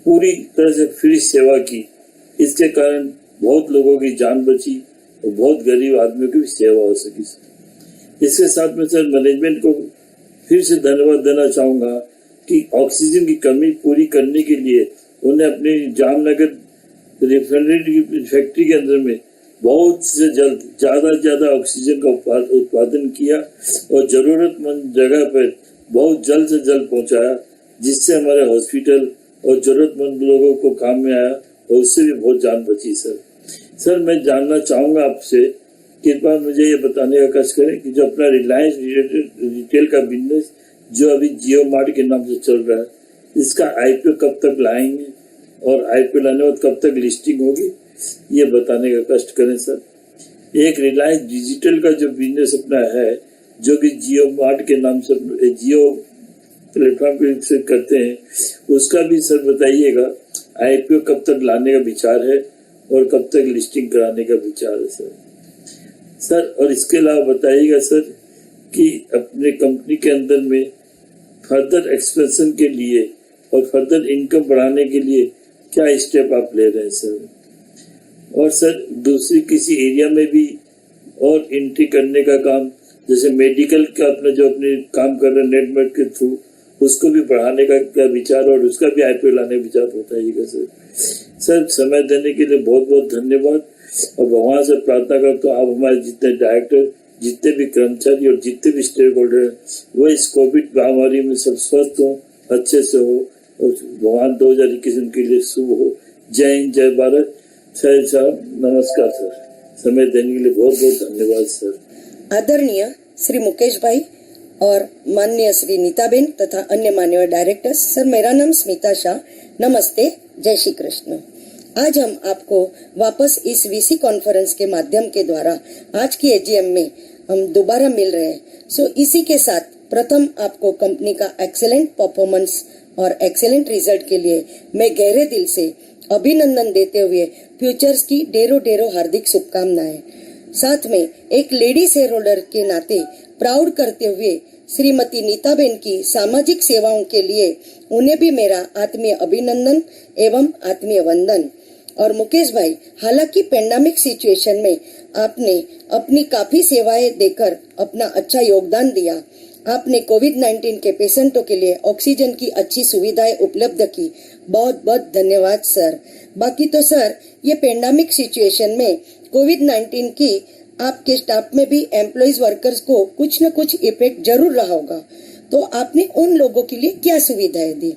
पूरी तरह से फ्री सेवा की, इसके कारण बहुत लोगों की जान बची और बहुत गरीब आदमियों की भी सेवा हो सकी। इसके साथ में सर मैनेजमेंट को फिर से धन्यवाद देना चाहूँगा कि ऑक्सीजन की कमी पूरी करने के लिए उन्हें अपनी जामनगर रिफाइनरी फैक्ट्री के अंदर में बहुत से जल्द ज़्यादा से ज़्यादा ऑक्सीजन का उत्पादन किया और ज़रूरतमंद जगह पर बहुत जल्द से जल्द पहुंचाया, जिससे हमारे हॉस्पिटल और ज़रूरतमंद लोगों को काम में आया और उससे भी बहुत जान बची। सर मैं जानना चाहूँगा आपसे, कृपया मुझे ये बताने का कष्ट करें कि जो अपना रिलायंस रिटेल का बिजनेस जो अभी जियो मार्ट के नाम से चल रहा है, इसका आईपीओ कब तक लाएंगे और आईपीओ लाने के बाद कब तक लिस्टिंग होगी, ये बताने का कष्ट करें सर। एक रिलायंस डिजिटल का जो बिजनेस अपना है, जो कि जियो मार्ट के नाम से जियो प्लेटफॉर्म पे करते हैं, उसका भी सर बताइएगा आईपीओ कब तक लाने का विचार है और कब तक लिस्टिंग कराने का विचार है सर। और इसके अलावा बताइएगा सर कि अपने कंपनी के अंदर में फर्दर एक्सपेंशन के लिए और फर्दर इनकम बढ़ाने के लिए क्या स्टेप आप ले रहे हैं सर। और सर दूसरी किसी एरिया में भी और एंट्री करने का काम, जैसे मेडिकल का अपना जो अपने काम कर रहे हैं नेटवर्क के थ्रू, उसको भी बढ़ाने का क्या विचार और उसका भी आईपीओ लाने का विचार बताइएगा सर। समय देने के लिए बहुत बहुत धन्यवाद और भगवान से प्रार्थना करता हूँ आप हमारे जितने डायरेक्टर, जितने भी कर्मचारी और जितने भी स्टेक होल्डर हैं, वो इस कोविड महामारी में सब स्वस्थ हो, अच्छे से हो और भगवान 2021 के लिए शुभ हो। जय हिंद, जय भारत। साहब नमस्कार सर, समय देने के लिए बहुत बहुत धन्यवाद सर। आदरणीय श्री मुकेश भाई और माननीय श्री नीताबेन तथा अन्य मान्यवर डायरेक्टर्स, सर मेरा नाम स्मिता शाह, नमस्ते, जय श्री कृष्ण। आज हम आपको वापस इस वीसी कॉन्फ्रेंस के माध्यम के द्वारा आज की एजीएम में हम दोबारा मिल रहे हैं। इसी के साथ प्रथम आपको कंपनी का एक्सेलेंट परफॉर्मेंस और एक्सेलेंट रिजल्ट के लिए मैं गहरे दिल से अभिनंदन देते हुए फ्यूचर्स की ढेरों हार्दिक शुभकामनाएं, साथ में एक लेडी शेयर होल्डर के नाते प्राउड करते हुए श्रीमती नीताबेन की सामाजिक सेवाओं के लिए उन्हें भी मेरा आत्मीय अभिनंदन एवं आत्मीय वंदन। और मुकेश भाई, हालांकि पेंडेमिक सिचुएशन में आपने अपनी काफी सेवाएं देकर अपना अच्छा योगदान दिया। आपने कोविड-19 के पेशेंटों के लिए ऑक्सीजन की अच्छी सुविधाएं उपलब्ध की, बहुत बहुत धन्यवाद सर। बाकी तो सर, ये पेंडेमिक सिचुएशन में कोविड-19 की आपके स्टाफ में भी एम्प्लॉइज वर्कर्स को कुछ न कुछ इफेक्ट जरूर रहा होगा, तो आपने उन लोगों के लिए क्या सुविधाएं दी?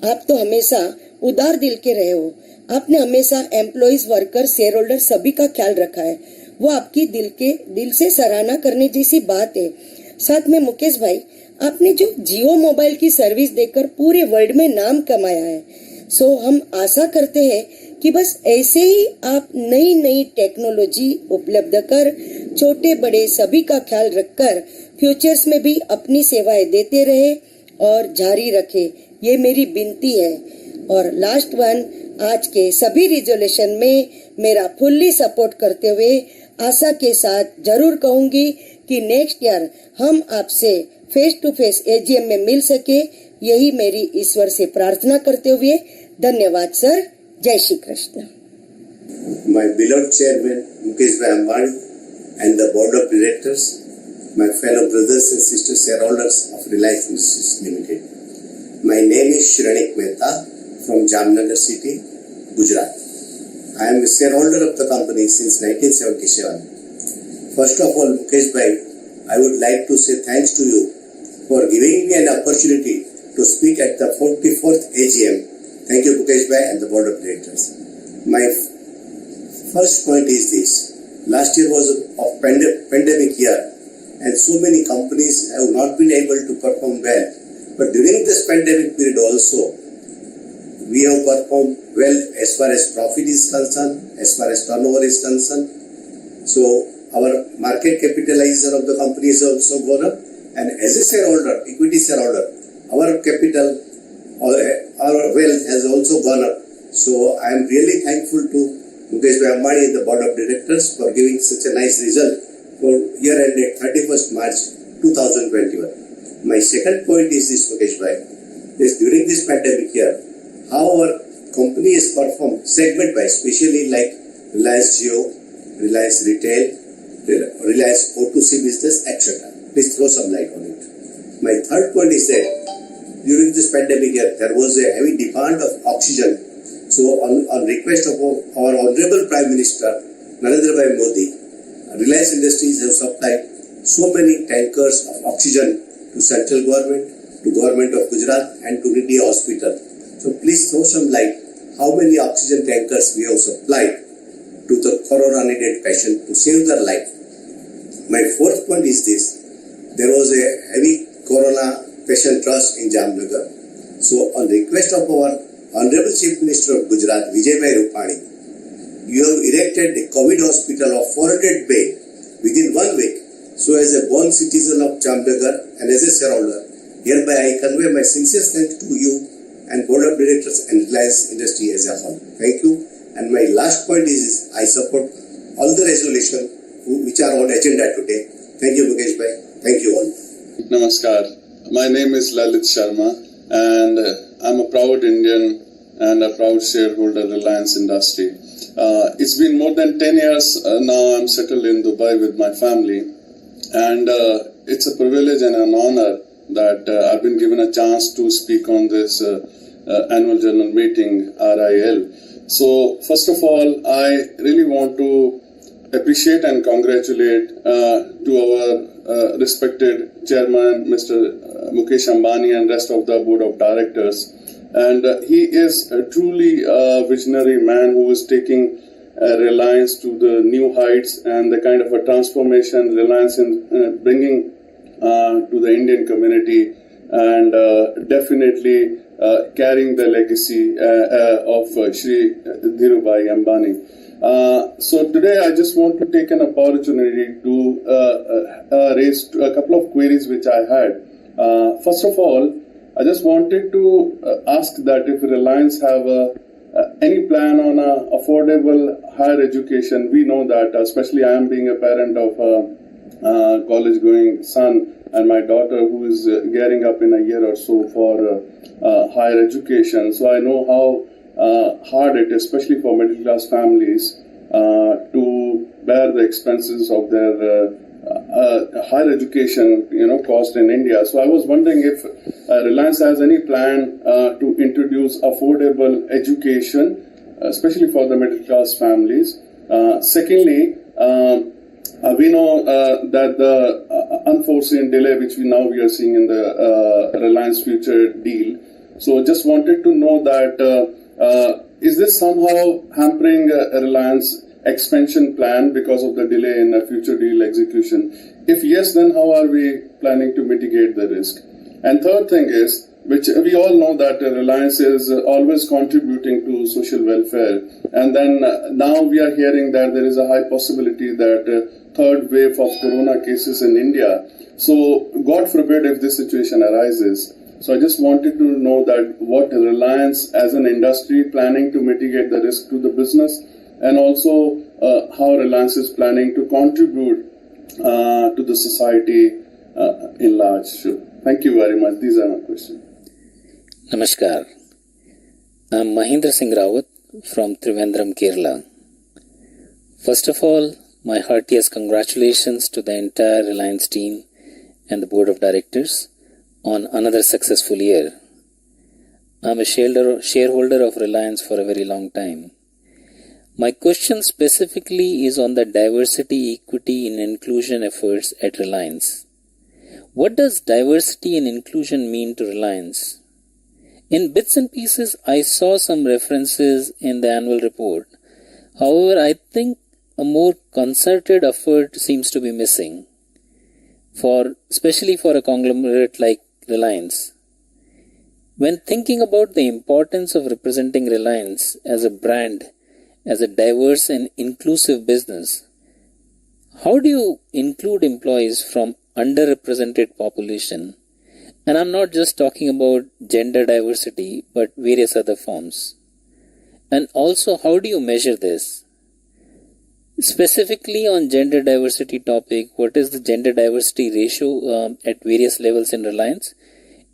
आप तो हमेशा उदार दिल के रहे हो, आपने हमेशा एम्प्लॉइज वर्कर शेयर होल्डर सभी का ख्याल रखा है, वो आपकी दिल से सराहना करने जैसी बात है। साथ में मुकेश भाई, आपने जो जियो मोबाइल की सर्विस देकर पूरे वर्ल्ड में नाम कमाया है, हम आशा करते हैं कि बस ऐसे ही आप नई नई टेक्नोलॉजी उपलब्ध कर छोटे बड़े सभी का ख्याल रखकर फ्यूचर्स में भी अपनी सेवाएं देते रहे और जारी रखे, ये मेरी विनती है। और लास्ट वन, आज के सभी रिजोल्यूशन में मेरा फुल्ली सपोर्ट करते हुए आशा के साथ जरूर कहूंगी कि नेक्स्ट ईयर हम आपसे फेस टू फेस एजीएम में मिल सके, यही मेरी ईश्वर से प्रार्थना करते हुए धन्यवाद सर। जय Shri Krishna. My beloved chairman Mukesh Bhai Ambani and the board of directors, my fellow brothers and sisters shareholders of Reliance Industries Limited. My name is Shranik Mehta from Jamnagar city, Gujarat. I am a shareholder of the company since 1977. First of all, Mukesh Bhai, I would like to say thanks to you for giving me an opportunity to speak at the 44th AGM. Thank you, Mukesh Bhai and the board of directors. My first point is this. Last year was a pandemic year and so many companies have not been able to perform well. But during this pandemic period also, we have performed well as far as profit is concerned, as far as turnover is concerned. So our market capitalization of the company is also gone up, and as a shareholder, equity shareholder, our capital or our wealth has also gone up. So I am really thankful to Mukesh Bhai Ambani and the board of directors for giving such a nice result for year ended 31st March 2021. My second point is this, Mukesh Bhai, is during this pandemic year, how our company has performed segment by, especially like Reliance Jio, Reliance Retail, Reliance O2C business, etc. Please throw some light on it. My third point is that during this pandemic year, there was a heavy demand of oxygen. So on request of our Honorable Prime Minister, Narendra Bhai Modi, Reliance Industries have supplied so many tankers of oxygen to central government, to government of Gujarat and to India Hospital. So please throw some light how many oxygen tankers we have supplied to the corona needed patient to save their life. My fourth point is this. There was a heavy corona patient trust in Jamnagar. So on request of our Honorable Chief Minister of Gujarat, Vijay Rupani, you have erected a COVID hospital of 400 bed within 1 week. So as a born citizen of Jamnagar and as a shareholder, hereby I convey my sincere thanks to you and Board of Directors and Reliance Industry as a whole. Thank you. And my last point is I support all the resolutions which are on agenda today. Thank you, Mukesh Bhai. Thank you all. Namaskar. My name is Lalit Sharma and I'm a proud Indian and a proud shareholder of Reliance Industry. It's been more than 10 years now I'm settled in Dubai with my family, and it's a privilege and an honor that I've been given a chance to speak on this annual general meeting, RIL. So first of all, I really want to appreciate and congratulate to our respected chairman, Mr. Mukesh Ambani, and rest of the board of directors. And he is truly a visionary man who is taking Reliance to the new heights and the kind of a transformation Reliance is bringing to the Indian community, and definitely carrying the legacy of Shri Dhirubhai Ambani. So today I just want to take an opportunity to raise a couple of queries which I had. First of all, I just wanted to ask that if Reliance have any plan on affordable higher education. We know that, especially I am being a parent of a college-going son and my daughter who is gearing up in a year or so for higher education. So I know how hard it is, especially for middle-class families, to bear the expenses of their higher education, cost in India. So I was wondering if Reliance has any plan to introduce affordable education, especially for the middle-class families. Secondly, we know that the unforeseen delay which we are seeing in the Reliance Future deal. So just wanted to know that is this somehow hampering Reliance expansion plan because of the delay in a future deal execution? If yes, then how are we planning to mitigate the risk? And third thing is, which we all know that Reliance is always contributing to social welfare. And then now we are hearing that there is a high possibility that third wave of corona cases in India. So God forbid if this situation arises. So I just wanted to know that what Reliance as an industry planning to mitigate the risk to the business, and also how Reliance is planning to contribute to the society in large. Thank you very much. These are my questions. Namaskar. I'm Mahendra Singh Rawat from Trivandrum, Kerala. First of all, my heartiest congratulations to the entire Reliance team and the board of directors on another successful year. I'm a shareholder of Reliance for a very long time. My question specifically is on the diversity, equity and inclusion efforts at Reliance. What does diversity and inclusion mean to Reliance? In bits and pieces, I saw some references in the annual report. However, I think a more concerted effort seems to be missing, especially for a conglomerate like Reliance. When thinking about the importance of representing Reliance as a brand, as a diverse and inclusive business, how do you include employees from underrepresented population? And I'm not just talking about gender diversity, but various other forms. And also, how do you measure this? Specifically on gender diversity topic, what is the gender diversity ratio at various levels in Reliance,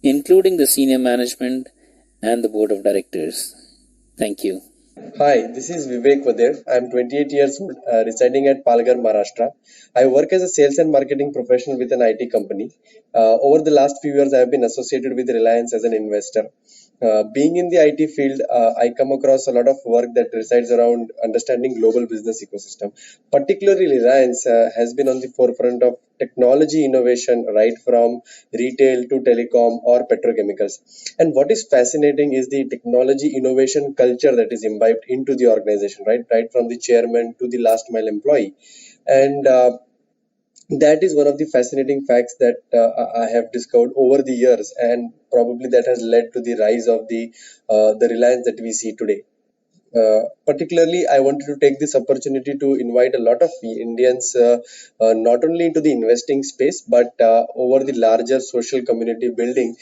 including the senior management and the board of directors? Thank you. Hi, this is Vivek Vadir. I am 28 years old, residing at Palghar, Maharashtra. I work as a sales and marketing professional with an IT company. Over the last few years, I have been associated with Reliance as an investor. Being in the IT field, I come across a lot of work that resides around understanding global business ecosystem. Particularly, Reliance has been on the forefront of technology innovation, right from retail to telecom or petrochemicals. And what is fascinating is the technology innovation culture that is imbibed into the organization, right from the chairman to the last mile employee. And that is one of the fascinating facts that I have discovered over the years, and probably that has led to the rise of the Reliance that we see today. Particularly, I wanted to take this opportunity to invite a lot of Indians, not only into the investing space, but over the larger social community building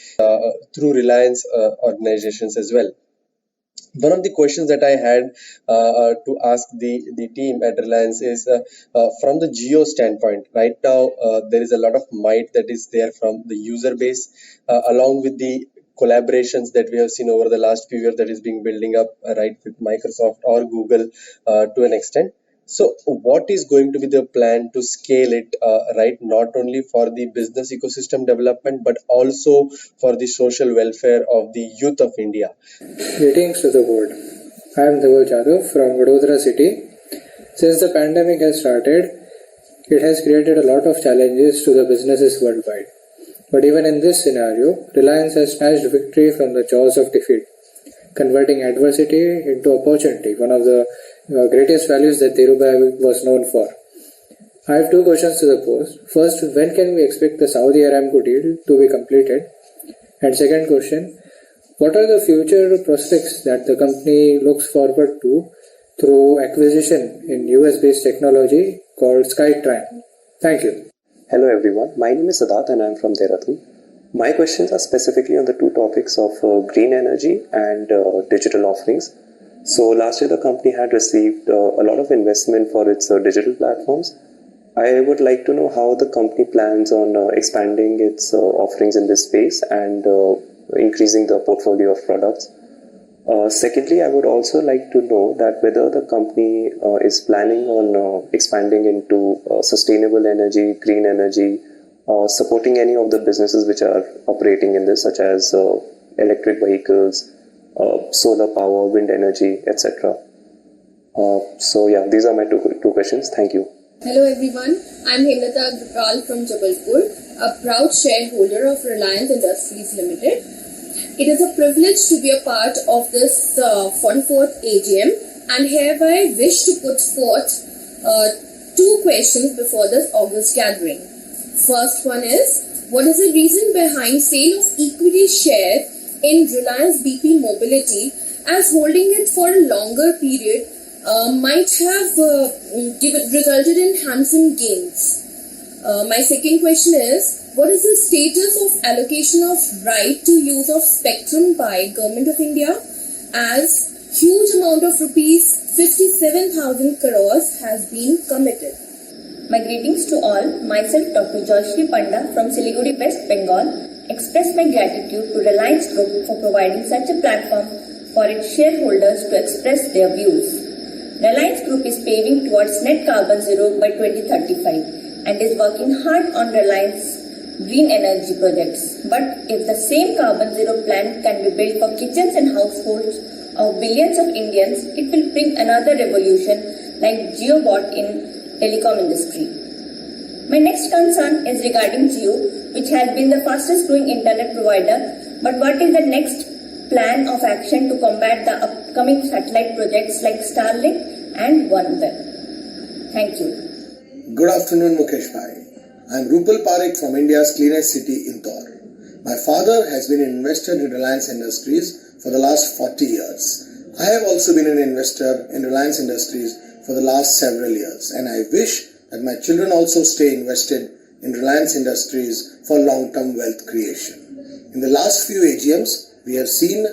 through Reliance organizations as well. One of the questions that I had to ask the team at Reliance is from the geo standpoint. Right now, there is a lot of might that is there from the user base, along with the collaborations that we have seen over the last few years that is being building up right with Microsoft or Google to an extent. So what is going to be the plan to scale it right, not only for the business ecosystem development, but also for the social welfare of the youth of India? Greetings to the board. I am Dhaval Jadhav from Vadodara city. Since the pandemic has started, it has created a lot of challenges to the businesses worldwide. But even in this scenario, Reliance has snatched victory from the jaws of defeat, converting adversity into opportunity, one of the greatest values that Dhirubhai was known for. I have two questions to the post. First, when can we expect the Saudi Aramco deal to be completed? And second question, what are the future prospects that the company looks forward to through acquisition in US-based technology called SkyTran? Thank you. Hello everyone, my name is Siddharth and I am from Dehradun. My questions are specifically on the two topics of green energy and digital offerings. So last year the company had received a lot of investment for its digital platforms. I would like to know how the company plans on expanding its offerings in this space and increasing the portfolio of products. Secondly, I would also like to know that whether the company is planning on expanding into sustainable energy, green energy, supporting any of the businesses which are operating in this, such as electric vehicles, solar power, wind energy, etc. So yeah, these are my two questions. Thank you. Hello everyone, I'm Hemlata Agrawal from Jabalpur, a proud shareholder of Reliance Industries Limited. It is a privilege to be a part of this 44th AGM, and hereby wish to put forth two questions before this August gathering. First one is, what is the reason behind sale of equity share in Reliance BP Mobility, as holding it for a longer period might have resulted in handsome gains? My second question is, what is the status of allocation of right to use of spectrum by Government of India, as huge amount of rupees 57,000 crores has been committed? My greetings to all. Myself, Dr. Joyshri Panda from Siliguri, West Bengal, express my gratitude to Reliance Group for providing such a platform for its shareholders to express their views. Reliance Group is paving towards net carbon zero by 2035 and is working hard on Reliance green energy projects. But if the same carbon zero plant can be built for kitchens and households of billions of Indians, it will bring another revolution like JioBot in telecom industry. My next concern is regarding Jio, which has been the fastest growing internet provider. But what is the next plan of action to combat the upcoming satellite projects like Starlink and OneWeb? Thank you. Good afternoon, Mukesh Bhai. I am Rupal Parekh from India's cleanest city, Indore. My father has been an investor in Reliance Industries for the last 40 years. I have also been an investor in Reliance Industries for the last several years, and I wish that my children also stay invested in Reliance Industries for long-term wealth creation. In the last few AGMs, we have seen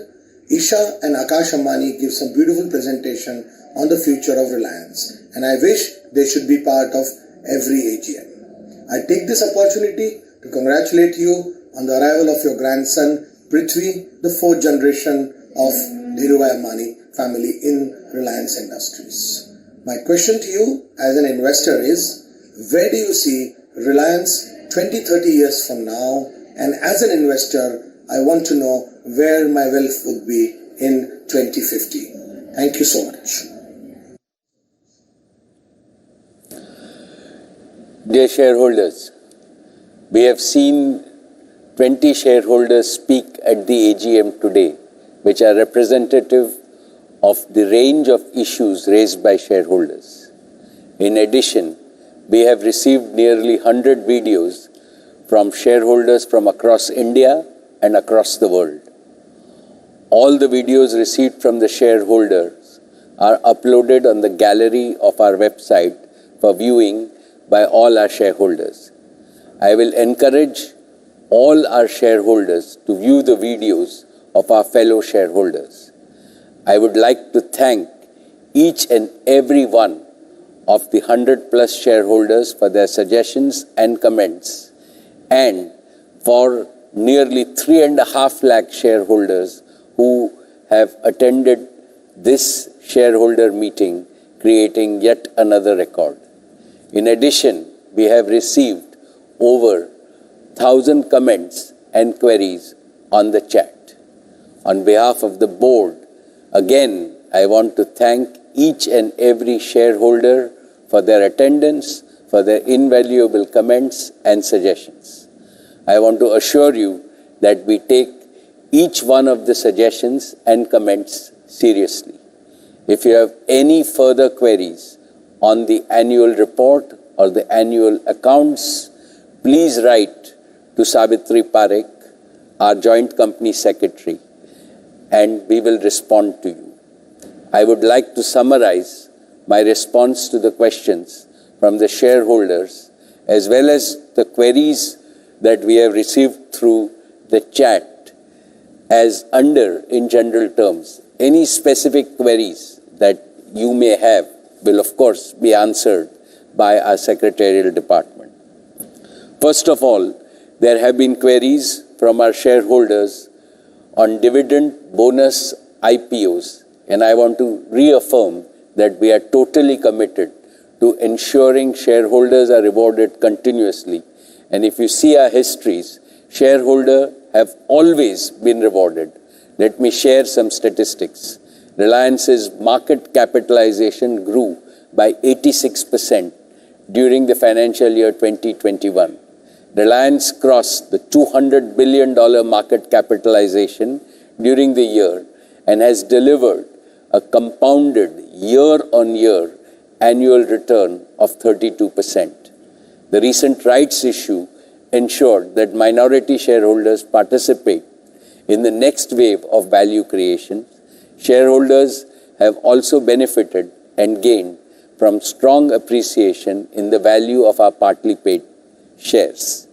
Isha and Akash Ambani give some beautiful presentation on the future of Reliance, and I wish they should be part of every AGM. I take this opportunity to congratulate you on the arrival of your grandson Prithvi, the fourth generation of Dhirubhai Ambani family in Reliance Industries. My question to you as an investor is, where do you see Reliance 20-30 years from now? And as an investor, I want to know where my wealth would be in 2050. Thank you so much. Dear shareholders, we have seen 20 shareholders speak at the AGM today, which are representative of the range of issues raised by shareholders. In addition, we have received nearly 100 videos from shareholders from across India and across the world. All the videos received from the shareholders are uploaded on the gallery of our website for viewing by all our shareholders. I will encourage all our shareholders to view the videos of our fellow shareholders. I would like to thank each and every one of the 100 plus shareholders for their suggestions and comments, and for nearly 3.5 lakh shareholders who have attended this shareholder meeting, creating yet another record. In addition, we have received over 1,000 comments and queries on the chat. On behalf of the board, again, I want to thank each and every shareholder for their attendance, for their invaluable comments and suggestions. I want to assure you that we take each one of the suggestions and comments seriously. If you have any further queries on the annual report or the annual accounts, please write to Savitri Parekh, our Joint Company Secretary, and we will respond to you. I would like to summarize my response to the questions from the shareholders as well as the queries that we have received through the chat as under, in general terms. Any specific queries that you may have will of course be answered by our secretarial department. First of all, there have been queries from our shareholders on dividend, bonus, IPOs, and I want to reaffirm that we are totally committed to ensuring shareholders are rewarded continuously. And if you see our histories, shareholders have always been rewarded. Let me share some statistics. Reliance's market capitalization grew by 86% during the financial year 2021. Reliance crossed the $200 billion market capitalization during the year and has delivered a compounded year-on-year annual return of 32%. The recent rights issue ensured that minority shareholders participate in the next wave of value creation. Shareholders have also benefited and gained from strong appreciation in the value of our partly paid shares.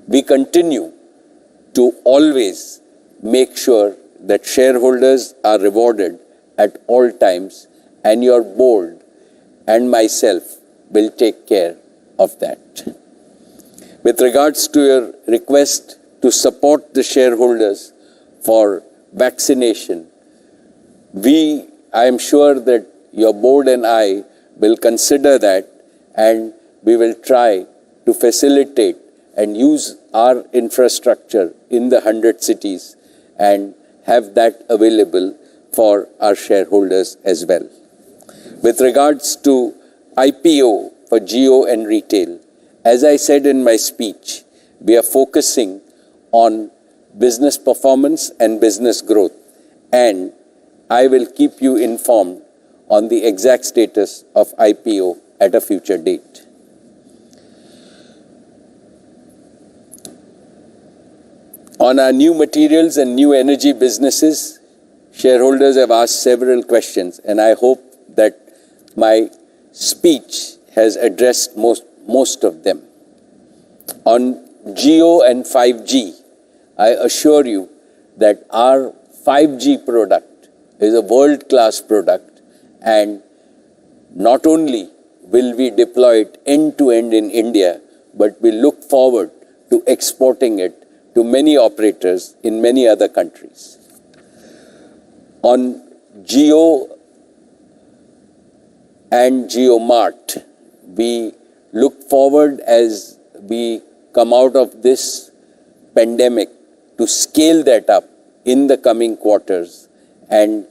We continue to always make sure that shareholders are rewarded at all times, and your board and myself will take care of that. With regards to your request to support the shareholders for vaccination, I am sure that your board and I will consider that, and we will try to facilitate and use our infrastructure in the 100 cities and have that available for our shareholders as well. With regards to IPO for Jio and retail, as I said in my speech, we are focusing on business performance and business growth, and I will keep you informed on the exact status of IPO at a future date. On our new materials and new energy businesses, shareholders have asked several questions, and I hope that my speech has addressed most of them. On Jio and 5G, I assure you that our 5G product is a world-class product, and not only will we deploy it end-to-end in India, but we look forward to exporting it to many operators in many other countries. On Jio and JioMart, we look forward as we come out of this pandemic to scale that up in the coming quarters and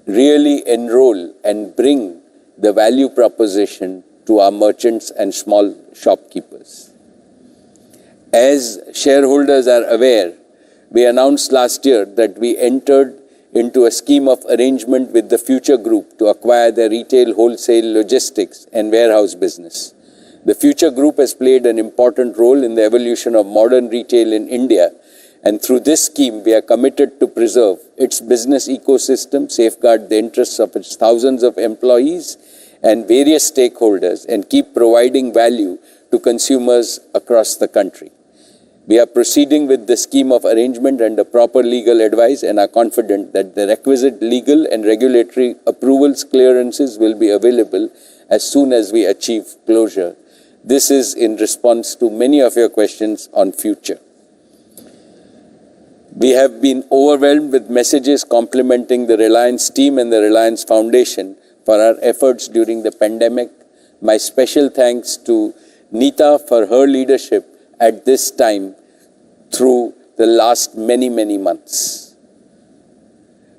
really enroll and bring the value proposition to our merchants and small shopkeepers. As shareholders are aware, we announced last year that we entered into a scheme of arrangement with the Future Group to acquire the retail, wholesale, logistics and warehouse business. The Future Group has played an important role in the evolution of modern retail in India, and through this scheme we are committed to preserve its business ecosystem, safeguard the interests of its thousands of employees and various stakeholders, and keep providing value to consumers across the country. We are proceeding with the scheme of arrangement under proper legal advice and are confident that the requisite legal and regulatory approvals clearances will be available as soon as we achieve closure. This is in response to many of your questions on future. We have been overwhelmed with messages complimenting the Reliance team and the Reliance Foundation for our efforts during the pandemic. My special thanks to Neeta for her leadership at this time through the last many months.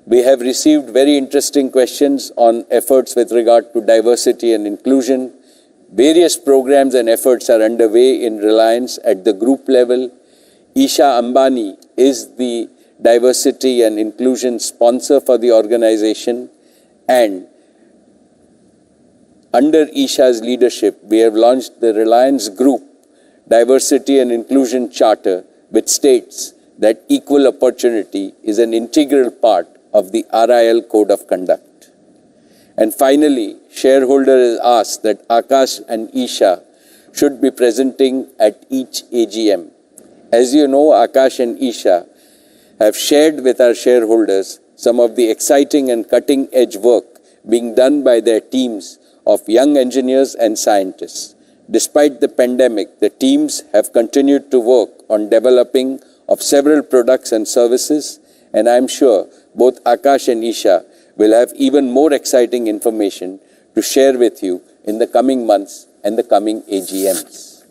We have received very interesting questions on efforts with regard to diversity and inclusion. Various programs and efforts are underway in Reliance at the group level. Isha Ambani is the diversity and inclusion sponsor for the organization, and under Isha's leadership, we have launched the Reliance Group Diversity and Inclusion Charter, which states that equal opportunity is an integral part of the RIL Code of Conduct. And finally, shareholders asked that Akash and Isha should be presenting at each AGM. As you know, Akash and Isha have shared with our shareholders some of the exciting and cutting-edge work being done by their teams of young engineers and scientists. Despite the pandemic, the teams have continued to work on developing of several products and services, and I'm sure both Akash and Isha will have even more exciting information to share with you in the coming months and the coming AGMs.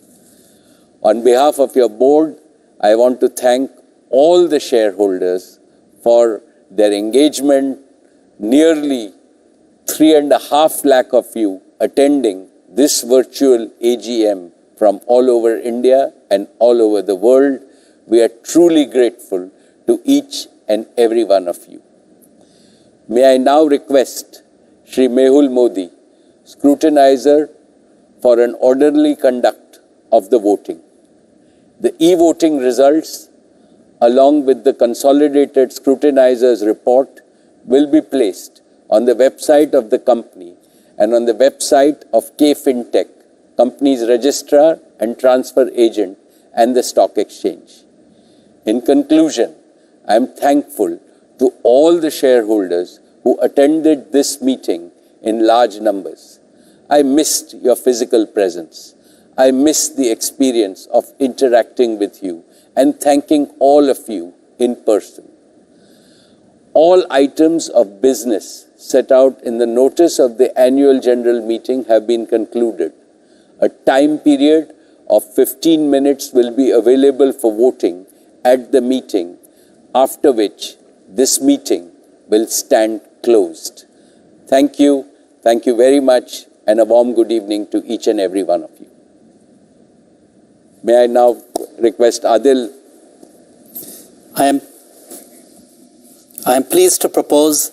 On behalf of your board, I want to thank all the shareholders for their engagement, nearly 3.5 lakh of you attending this virtual AGM from all over India and all over the world. We are truly grateful to each and every one of you. May I now request Shri Mehul Modi, scrutinizer, for an orderly conduct of the voting. The e-voting results, along with the consolidated scrutinizer's report, will be placed on the website of the company and on the website of K-Fintech, company's registrar and transfer agent, and the stock exchange. In conclusion, I am thankful to all the shareholders who attended this meeting in large numbers. I missed your physical presence. I missed the experience of interacting with you and thanking all of you in person. All items of business set out in the notice of the annual general meeting have been concluded. A time period of 15 minutes will be available for voting at the meeting, after which this meeting will stand closed. Thank you very much, and a warm good evening to each and every one of you. May I now request Adil? I am pleased to propose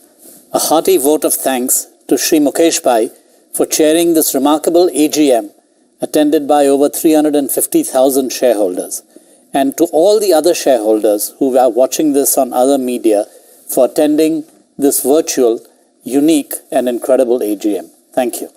a hearty vote of thanks to Shri Mukesh Bhai for chairing this remarkable AGM attended by over 350,000 shareholders, and to all the other shareholders who are watching this on other media for attending this virtual, unique and incredible AGM. Thank you.